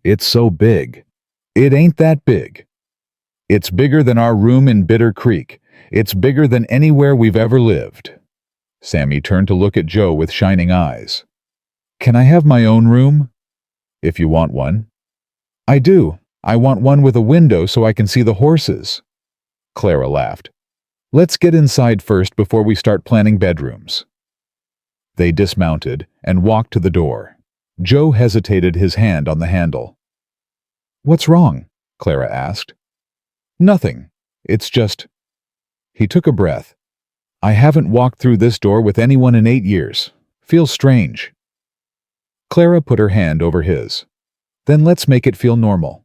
[SPEAKER 1] "It's so big." "It ain't that big. It's bigger than our room in Bitter Creek. It's bigger than anywhere we've ever lived." Sammy turned to look at Joe with shining eyes. "Can I have my own room?" "If you want one." "I do. I want one with a window so I can see the horses." Clara laughed. "Let's get inside first before we start planning bedrooms." They dismounted and walked to the door. Joe hesitated, his hand on the handle. "What's wrong?" Clara asked. "Nothing. It's just—" He took a breath. "I haven't walked through this door with anyone in 8 years. Feels strange." Clara put her hand over his. "Then let's make it feel normal."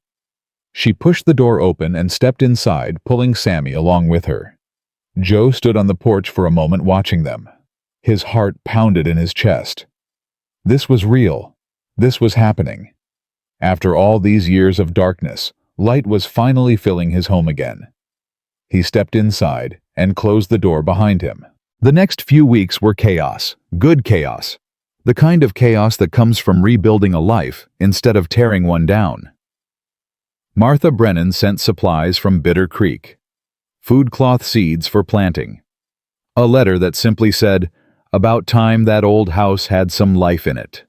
[SPEAKER 1] She pushed the door open and stepped inside, pulling Sammy along with her. Joe stood on the porch for a moment watching them. His heart pounded in his chest. This was real. This was happening. After all these years of darkness, light was finally filling his home again. He stepped inside and closed the door behind him. The next few weeks were chaos, good chaos. The kind of chaos that comes from rebuilding a life instead of tearing one down. Martha Brennan sent supplies from Bitter Creek. Food cloth seeds for planting. A letter that simply said, "About time that old house had some life in it."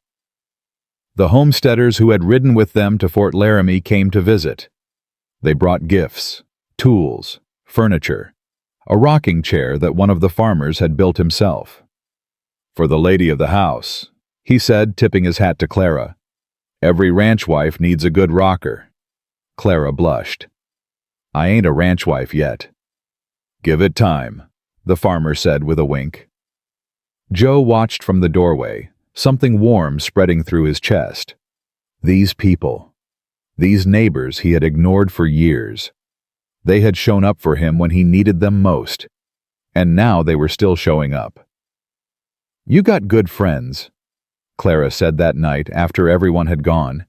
[SPEAKER 1] The homesteaders who had ridden with them to Fort Laramie came to visit. They brought gifts, tools, furniture, a rocking chair that one of the farmers had built himself. "For the lady of the house," he said, tipping his hat to Clara. "Every ranch wife needs a good rocker." Clara blushed. "I ain't a ranch wife yet." "Give it time," the farmer said with a wink. Joe watched from the doorway, something warm spreading through his chest. These people, these neighbors he had ignored for years. They had shown up for him when he needed them most, and now they were still showing up. "You got good friends." Clara said that night after everyone had gone.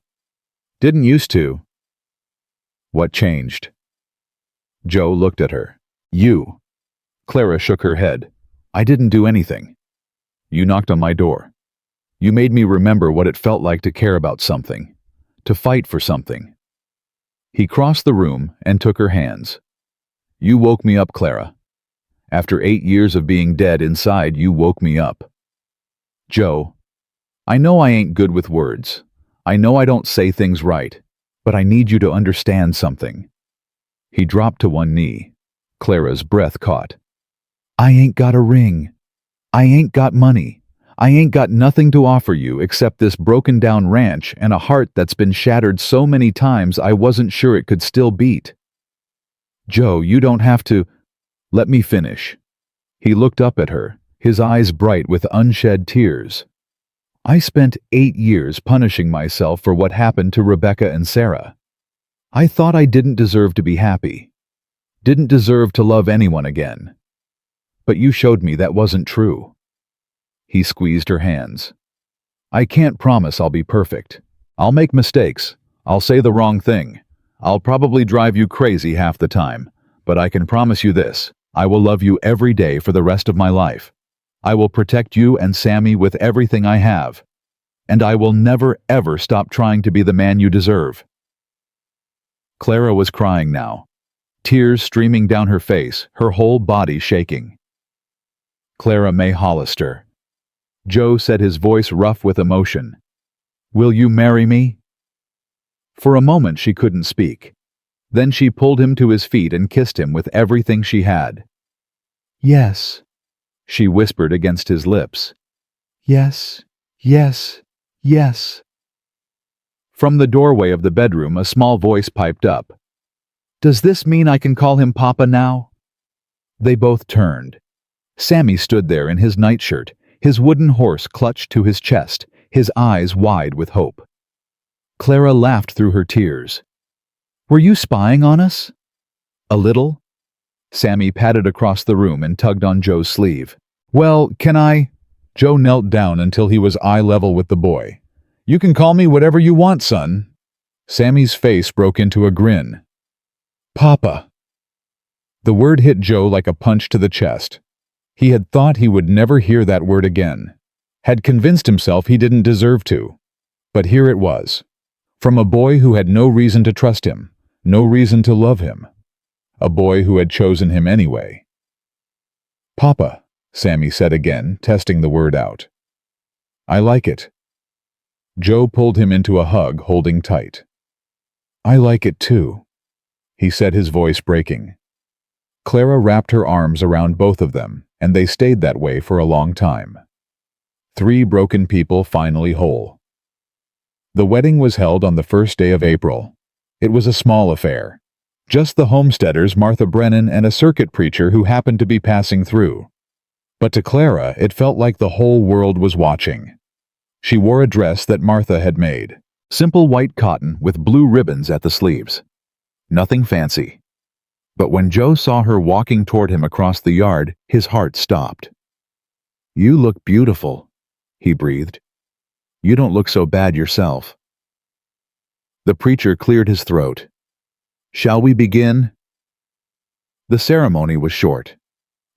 [SPEAKER 1] Didn't used to. What changed? Joe looked at her. You. Clara shook her head. I didn't do anything. You knocked on my door. You made me remember what it felt like to care about something, to fight for something. He crossed the room and took her hands. You woke me up, Clara. After 8 years of being dead inside, you woke me up. Joe, I know I ain't good with words. I know I don't say things right, but I need you to understand something. He dropped to one knee. Clara's breath caught. I ain't got a ring. I ain't got money. I ain't got nothing to offer you except this broken-down ranch and a heart that's been shattered so many times I wasn't sure it could still beat. Joe, you don't have to. Let me finish. He looked up at her, his eyes bright with unshed tears. I spent 8 years punishing myself for what happened to Rebecca and Sarah. I thought I didn't deserve to be happy, didn't deserve to love anyone again. But you showed me that wasn't true. He squeezed her hands. I can't promise I'll be perfect. I'll make mistakes. I'll say the wrong thing. I'll probably drive you crazy half the time. But I can promise you this. I will love you every day for the rest of my life. I will protect you and Sammy with everything I have. And I will never, ever stop trying to be the man you deserve. Clara was crying now, tears streaming down her face, her whole body shaking. Clara May Hollister. Joe said, his voice rough with emotion. Will you marry me? For a moment she couldn't speak. Then she pulled him to his feet and kissed him with everything she had. Yes, she whispered against his lips. Yes, yes, yes. From the doorway of the bedroom, a small voice piped up. Does this mean I can call him Papa now? They both turned. Sammy stood there in his nightshirt, his wooden horse clutched to his chest, his eyes wide with hope. Clara laughed through her tears. Were you spying on us? A little. Sammy patted across the room and tugged on Joe's sleeve. Well, can I? Joe knelt down until he was eye level with the boy. You can call me whatever you want, son. Sammy's face broke into a grin. Papa. The word hit Joe like a punch to the chest. He had thought he would never hear that word again, had convinced himself he didn't deserve to. But here it was, from a boy who had no reason to trust him, no reason to love him, a boy who had chosen him anyway. Papa, Sammy said again, testing the word out. I like it. Joe pulled him into a hug, holding tight. I like it too, he said, his voice breaking. Clara wrapped her arms around both of them, and they stayed that way for a long time. 3 broken people finally whole. The wedding was held on the first day of April. It was a small affair. Just the homesteaders, Martha Brennan, and a circuit preacher who happened to be passing through. But to Clara, it felt like the whole world was watching. She wore a dress that Martha had made. Simple white cotton with blue ribbons at the sleeves. Nothing fancy. But when Joe saw her walking toward him across the yard, his heart stopped. You look beautiful, he breathed. You don't look so bad yourself. The preacher cleared his throat. Shall we begin? The ceremony was short.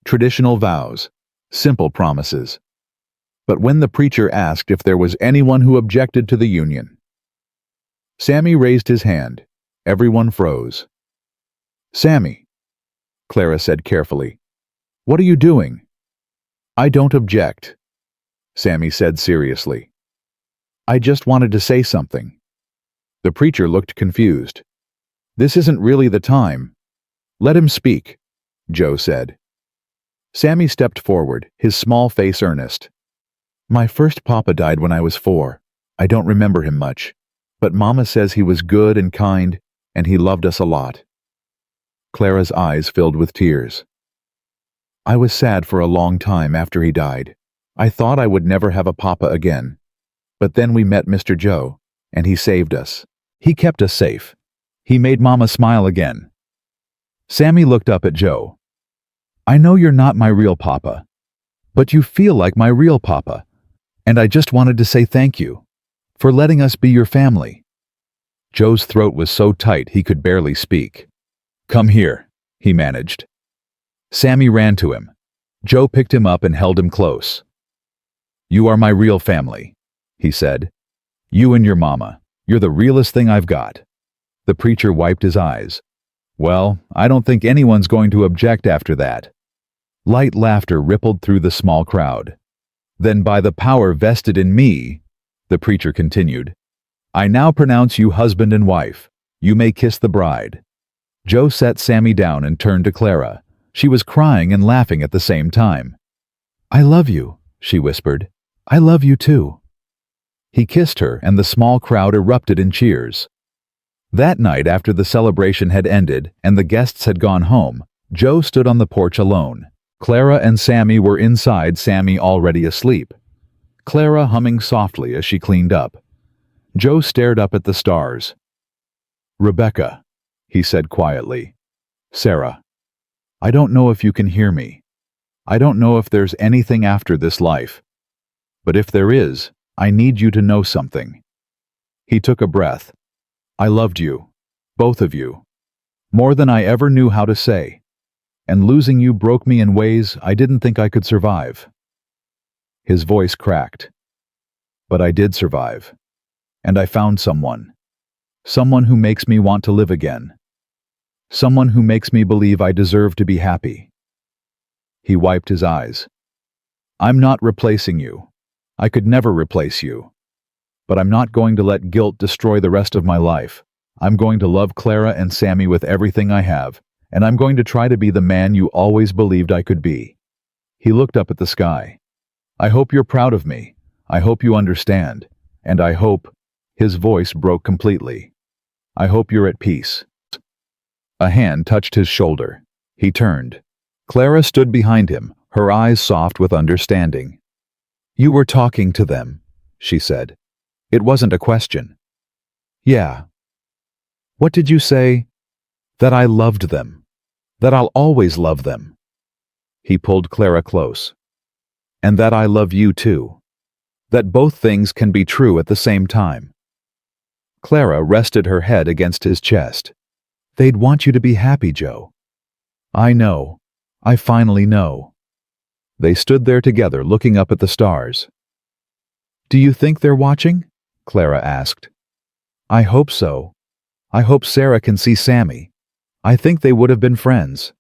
[SPEAKER 1] Traditional vows, simple promises. But when the preacher asked if there was anyone who objected to the union, Sammy raised his hand. Everyone froze. Sammy, Clara said carefully, what are you doing? I don't object, Sammy said seriously. I just wanted to say something. The preacher looked confused. This isn't really the time. Let him speak, Joe said. Sammy stepped forward, his small face earnest. My first papa died when I was 4. I don't remember him much, but Mama says he was good and kind, and he loved us a lot. Clara's eyes filled with tears. I was sad for a long time after he died. I thought I would never have a papa again. But then we met Mr. Joe, and he saved us. He kept us safe. He made Mama smile again. Sammy looked up at Joe. I know you're not my real papa, but you feel like my real papa. And I just wanted to say thank you for letting us be your family." Joe's throat was so tight he could barely speak. "Come here," he managed. Sammy ran to him. Joe picked him up and held him close. "You are my real family," he said. "You and your mama. You're the realest thing I've got." The preacher wiped his eyes. "Well, I don't think anyone's going to object after that." Light laughter rippled through the small crowd. "Then by the power vested in me," the preacher continued, "I now pronounce you husband and wife. You may kiss the bride." Joe set Sammy down and turned to Clara. She was crying and laughing at the same time. "I love you," she whispered. "I love you too." He kissed her, and the small crowd erupted in cheers. That night, after the celebration had ended and the guests had gone home, Joe stood on the porch alone. Clara and Sammy were inside, Sammy already asleep. Clara humming softly as she cleaned up. Joe stared up at the stars. "Rebecca," he said quietly. "Sarah, I don't know if you can hear me. I don't know if there's anything after this life. But if there is, I need you to know something." He took a breath. "I loved you, both of you, more than I ever knew how to say. And losing you broke me in ways I didn't think I could survive." His voice cracked. "But I did survive. And I found someone. Someone who makes me want to live again. Someone who makes me believe I deserve to be happy." He wiped his eyes. "I'm not replacing you. I could never replace you. But I'm not going to let guilt destroy the rest of my life. I'm going to love Clara and Sammy with everything I have, and I'm going to try to be the man you always believed I could be." He looked up at the sky. "I hope you're proud of me. I hope you understand. And I hope—" His voice broke completely. "I hope you're at peace." A hand touched his shoulder. He turned. Clara stood behind him, her eyes soft with understanding. "You were talking to them," she said. It wasn't a question. "Yeah." "What did you say?" "That I loved them. That I'll always love them." He pulled Clara close. "And that I love you too. That both things can be true at the same time." Clara rested her head against his chest. "They'd want you to be happy, Joe." "I know. I finally know." They stood there together, looking up at the stars. "Do you think they're watching?" Clara asked. "I hope so. I hope Sarah can see Sammy. I think they would have been friends."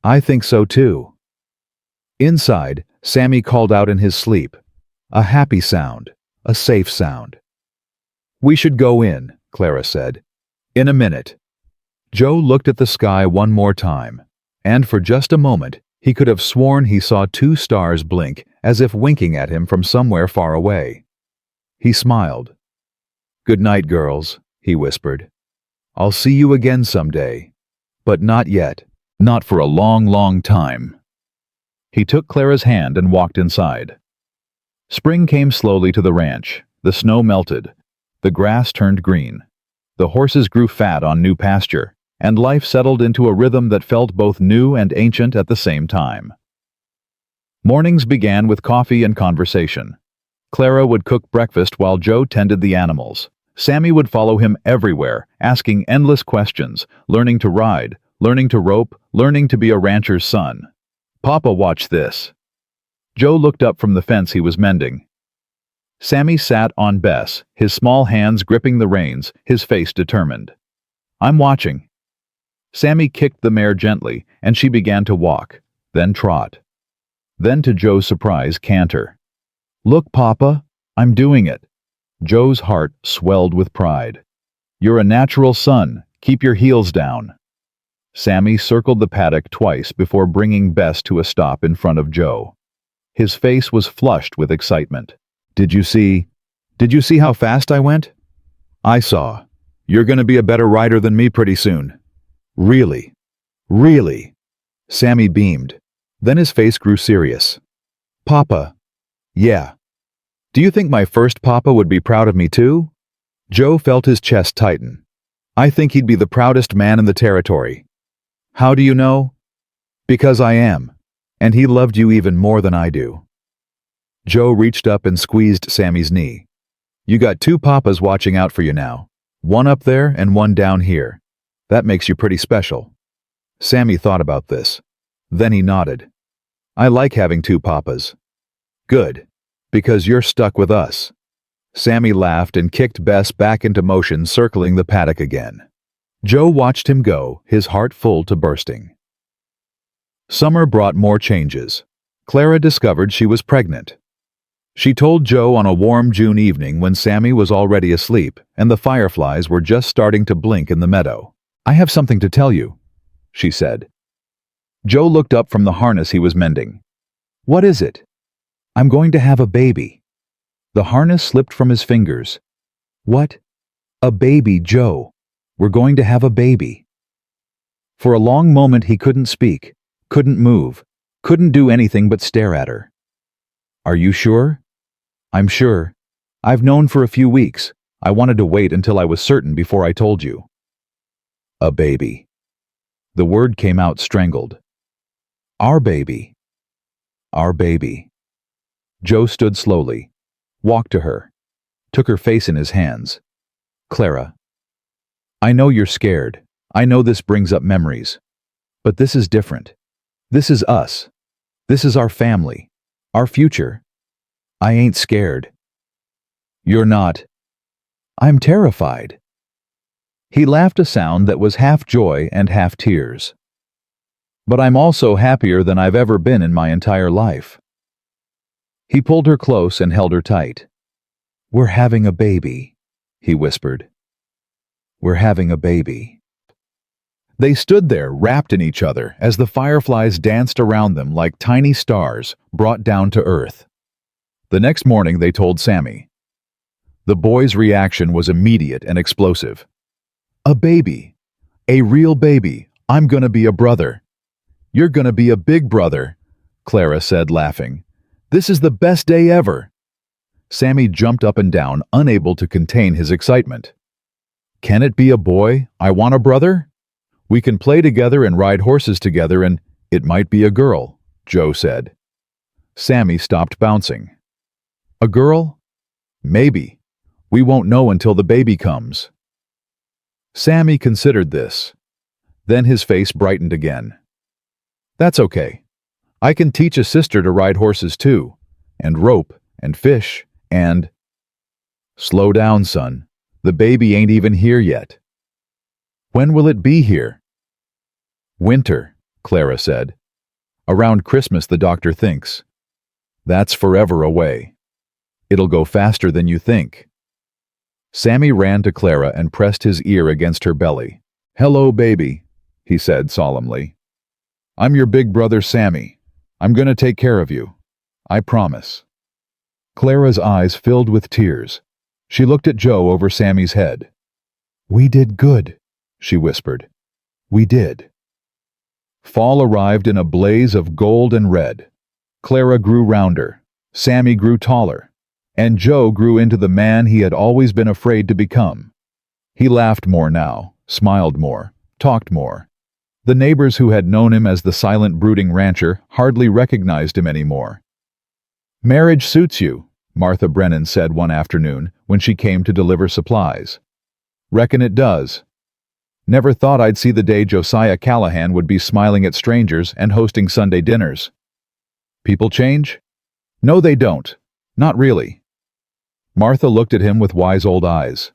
[SPEAKER 1] "I think so too." Inside, Sammy called out in his sleep. A happy sound, a safe sound. "We should go in," Clara said. "In a minute." Joe looked at the sky one more time, and for just a moment he could have sworn he saw two stars blink as if winking at him from somewhere far away. He smiled. "Good night, girls," he whispered. "I'll see you again someday. But not yet. Not for a long, long time." He took Clara's hand and walked inside. Spring came slowly to the ranch. The snow melted. The grass turned green. The horses grew fat on new pasture, and life settled into a rhythm that felt both new and ancient at the same time. Mornings began with coffee and conversation. Clara would cook breakfast while Joe tended the animals. Sammy would follow him everywhere, asking endless questions, learning to ride, learning to rope, learning to be a rancher's son. "Papa, watch this." Joe looked up from the fence he was mending. Sammy sat on Bess, his small hands gripping the reins, his face determined. "I'm watching." Sammy kicked the mare gently, and she began to walk, then trot. Then, to Joe's surprise, canter. "Look, Papa, I'm doing it." Joe's heart swelled with pride. "You're a natural son. Keep your heels down." Sammy circled the paddock twice before bringing Bess to a stop in front of Joe. His face was flushed with excitement. Did you see how fast I went?" "I saw. You're going to be a better rider than me pretty soon." "Really? Really?" Sammy beamed. Then his face grew serious. "Papa." "Yeah. Do you think my first papa would be proud of me too?" Joe felt his chest tighten. "I think he'd be the proudest man in the territory." "How do you know?" "Because I am. And he loved you even more than I do." Joe reached up and squeezed Sammy's knee. You got two papas watching out for you now. One up there and one down here. That makes you pretty special. Sammy thought about this. Then he nodded. I like having two papas. Good. Because you're stuck with us. Sammy laughed and kicked Bess back into motion, circling the paddock again. Joe watched him go, his heart full to bursting. Summer brought more changes. Clara discovered she was pregnant. She told Joe on a warm June evening when Sammy was already asleep and the fireflies were just starting to blink in the meadow. I have something to tell you, she said. Joe looked up from the harness he was mending. What is it? I'm going to have a baby. The harness slipped from his fingers. What? A baby, Joe. We're going to have a baby. For a long moment he couldn't speak, couldn't move, couldn't do anything but stare at her. Are you sure? I'm sure. I've known for a few weeks. I wanted to wait until I was certain before I told you. A baby. The word came out strangled. Our baby. Our baby. Joe stood slowly, walked to her, took her face in his hands. Clara. I know you're scared. I know this brings up memories. But this is different. This is us. This is our family. Our future. I ain't scared. You're not. I'm terrified. He laughed a sound that was half joy and half tears. But I'm also happier than I've ever been in my entire life. He pulled her close and held her tight. We're having a baby, he whispered. We're having a baby. They stood there, wrapped in each other, as the fireflies danced around them like tiny stars brought down to earth. The next morning they told Sammy. The boy's reaction was immediate and explosive. A baby. A real baby. I'm gonna be a brother. You're gonna be a big brother, Clara said, laughing. This is the best day ever. Sammy jumped up and down, unable to contain his excitement. Can it be a boy? I want a brother? We can play together and ride horses together, and it might be a girl, Joe said. Sammy stopped bouncing. A girl? Maybe. We won't know until the baby comes. Sammy considered this. Then his face brightened again. That's okay. I can teach a sister to ride horses too, and rope, and fish, and... Slow down, son. The baby ain't even here yet. When will it be here? Winter, Clara said. Around Christmas, the doctor thinks. That's forever away. It'll go faster than you think. Sammy ran to Clara and pressed his ear against her belly. Hello, baby, he said solemnly. I'm your big brother, Sammy. I'm gonna take care of you. I promise. Clara's eyes filled with tears. She looked at Joe over Sammy's head. We did good, she whispered. We did. Fall arrived in a blaze of gold and red. Clara grew rounder. Sammy grew taller. And Joe grew into the man he had always been afraid to become. He laughed more now, smiled more, talked more. The neighbors who had known him as the silent, brooding rancher hardly recognized him anymore. Marriage suits you, Martha Brennan said one afternoon when she came to deliver supplies. Reckon it does. Never thought I'd see the day Josiah Callahan would be smiling at strangers and hosting Sunday dinners. People change? No, they don't. Not really. Martha looked at him with wise old eyes.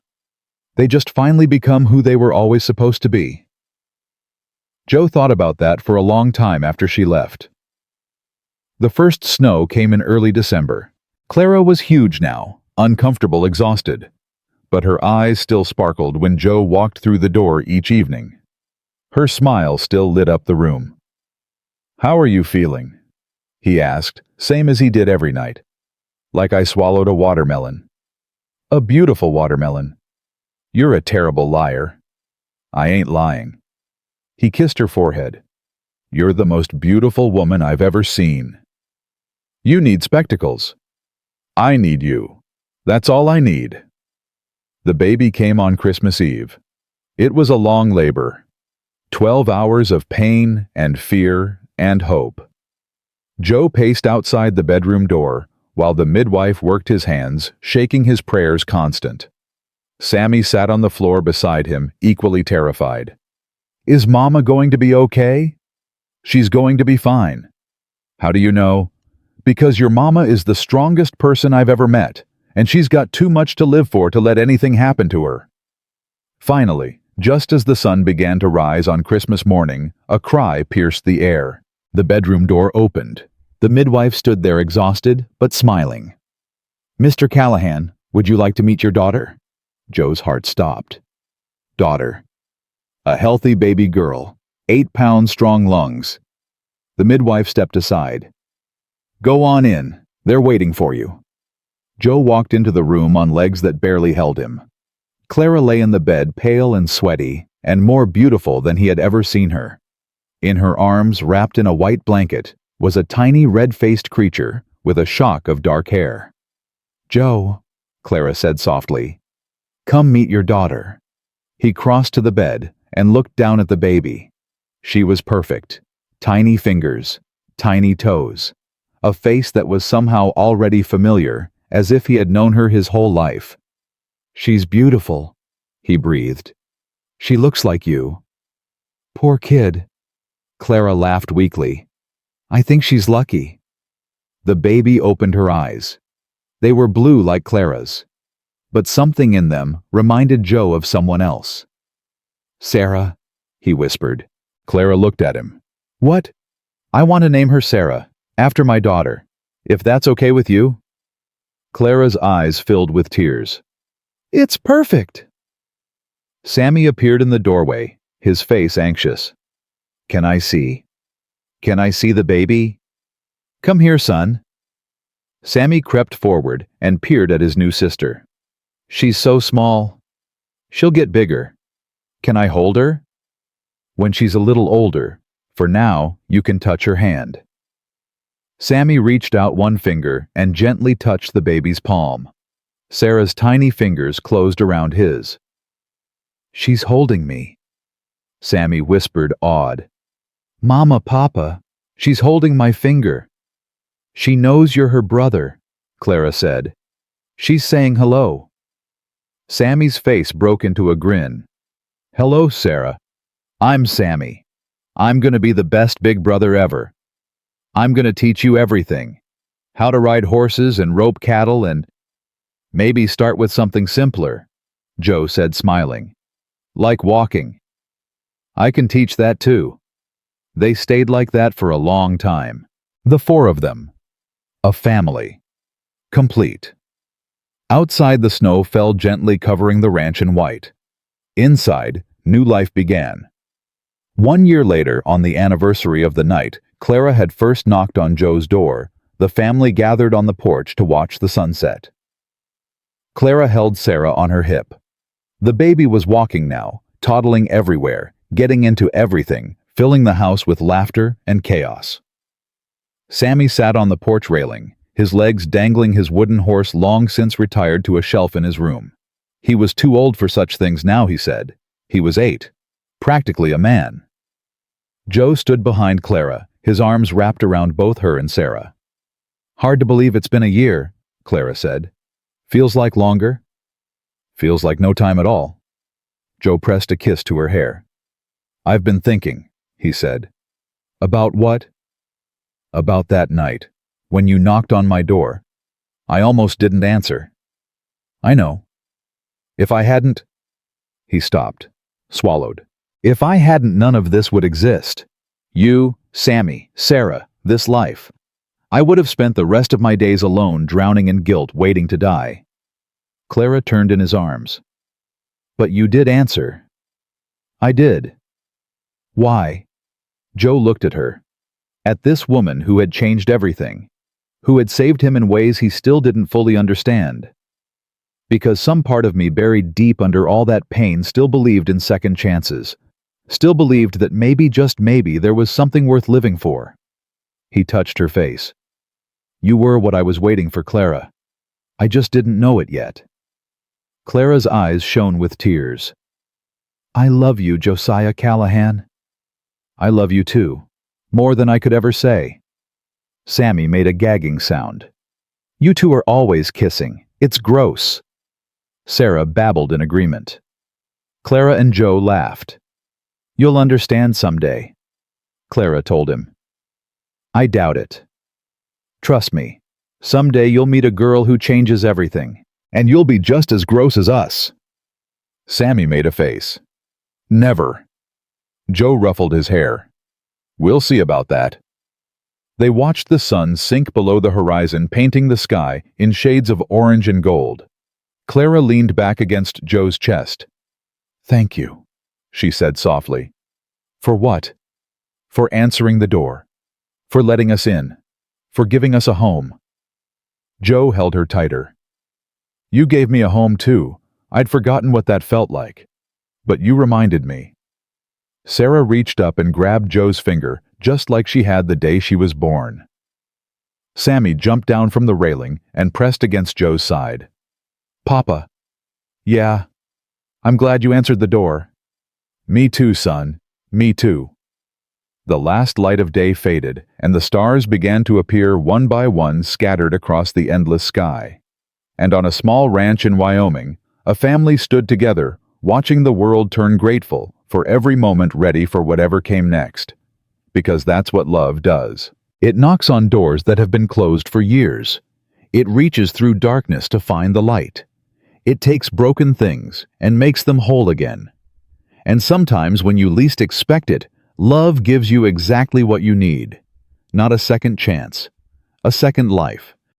[SPEAKER 1] They just finally become who they were always supposed to be. Joe thought about that for a long time after she left. The first snow came in early December. Clara was huge now, uncomfortable, exhausted. But her eyes still sparkled when Joe walked through the door each evening. Her smile still lit up the room. How are you feeling? He asked, same as he did every night. Like I swallowed a watermelon. A beautiful watermelon. You're a terrible liar. I ain't lying. He kissed her forehead. You're the most beautiful woman I've ever seen. You need spectacles. I need you. That's all I need. The baby came on Christmas Eve. It was a long labor. 12 hours of pain and fear and hope. Joe paced outside the bedroom door, while the midwife worked his hands, shaking his prayers constant. Sammy sat on the floor beside him, equally terrified. "Is Mama going to be okay?" "She's going to be fine." "How do you know?" "Because your mama is the strongest person I've ever met, and she's got too much to live for to let anything happen to her." Finally, just as the sun began to rise on Christmas morning, a cry pierced the air. The bedroom door opened. The midwife stood there exhausted, but smiling. "Mr. Callahan, would you like to meet your daughter?" Joe's heart stopped. Daughter. A healthy baby girl, 8-pound strong lungs. The midwife stepped aside. "Go on in. They're waiting for you." Joe walked into the room on legs that barely held him. Clara lay in the bed, pale and sweaty, and more beautiful than he had ever seen her. In her arms, wrapped in a white blanket, was a tiny red-faced creature with a shock of dark hair. "Joe," Clara said softly, "come meet your daughter." He crossed to the bed and looked down at the baby. She was perfect. Tiny fingers, tiny toes, a face that was somehow already familiar, as if he had known her his whole life. "She's beautiful," he breathed. "She looks like you." "Poor kid." Clara laughed weakly. "I think she's lucky." The baby opened her eyes. They were blue like Clara's, but something in them reminded Joe of someone else. "Sarah," he whispered. Clara looked at him. "What?" "I want to name her Sarah, after my daughter, if that's okay with you." Clara's eyes filled with tears. "It's perfect." Sammy appeared in the doorway, his face anxious. "Can I see? Can I see the baby?" "Come here, son." Sammy crept forward and peered at his new sister. "She's so small." "She'll get bigger." "Can I hold her?" "When she's a little older. For now, you can touch her hand." Sammy reached out one finger and gently touched the baby's palm. Sarah's tiny fingers closed around his. "She's holding me," Sammy whispered, awed. "Mama, Papa, she's holding my finger." "She knows you're her brother," Clara said. "She's saying hello." Sammy's face broke into a grin. "Hello, Sarah. I'm Sammy. I'm gonna be the best big brother ever. I'm gonna teach you everything. How to ride horses and rope cattle and maybe start with something simpler," Joe said, smiling. "Like walking." "I can teach that too." They stayed like that for a long time. The four of them. A family. Complete. Outside, the snow fell gently, covering the ranch in white. Inside, new life began. 1 year later, on the anniversary of the night Clara had first knocked on Joe's door, the family gathered on the porch to watch the sunset. Clara held Sarah on her hip. The baby was walking now, toddling everywhere, getting into everything, filling the house with laughter and chaos. Sammy sat on the porch railing, his legs dangling, his wooden horse long since retired to a shelf in his room. He was too old for such things now, he said. He was 8. Practically a man. Joe stood behind Clara, his arms wrapped around both her and Sarah. "Hard to believe it's been a year," Clara said. "Feels like longer?" "Feels like no time at all." Joe pressed a kiss to her hair. "I've been thinking," he said. "About what?" "About that night, when you knocked on my door. I almost didn't answer." "I know." "If I hadn't—" He stopped, swallowed. "If I hadn't, none of this would exist. You, Sammy, Sarah, this life. I would have spent the rest of my days alone, drowning in guilt, waiting to die." Clara turned in his arms. "But you did answer." "I did." "Why?" Joe looked at her. At this woman who had changed everything, who had saved him in ways he still didn't fully understand. "Because some part of me buried deep under all that pain still believed in second chances, still believed that maybe, just maybe, there was something worth living for." He touched her face. "You were what I was waiting for, Clara. I just didn't know it yet." Clara's eyes shone with tears. "I love you, Josiah Callahan." "I love you too, more than I could ever say." Sammy made a gagging sound. You two are always kissing. It's gross. Sarah babbled in agreement. Clara and Joe laughed. You'll understand someday, Clara told him. I doubt it. Trust me, someday you'll meet a girl who changes everything, and you'll be just as gross as us. Sammy made a face. Never. Joe ruffled his hair. We'll see about that. They watched the sun sink below the horizon, painting the sky in shades of orange and gold. Clara leaned back against Joe's chest. Thank you, she said softly. For what? For answering the door. For letting us in. For giving us a home. Joe held her tighter. You gave me a home too. I'd forgotten what that felt like. But you reminded me. Sarah reached up and grabbed Joe's finger, just like she had the day she was born. Sammy jumped down from the railing and pressed against Joe's side. Papa. Yeah. I'm glad you answered the door. Me too, son. Me too. The last light of day faded, and the stars began to appear one by one scattered across the endless sky. And on a small ranch in Wyoming, a family stood together, watching the world turn grateful for every moment, ready for whatever came next. Because that's what love does. It knocks on doors that have been closed for years. It reaches through darkness to find the light. It takes broken things and makes them whole again. And sometimes when you least expect it, love gives you exactly what you need. Not a second chance, a second life,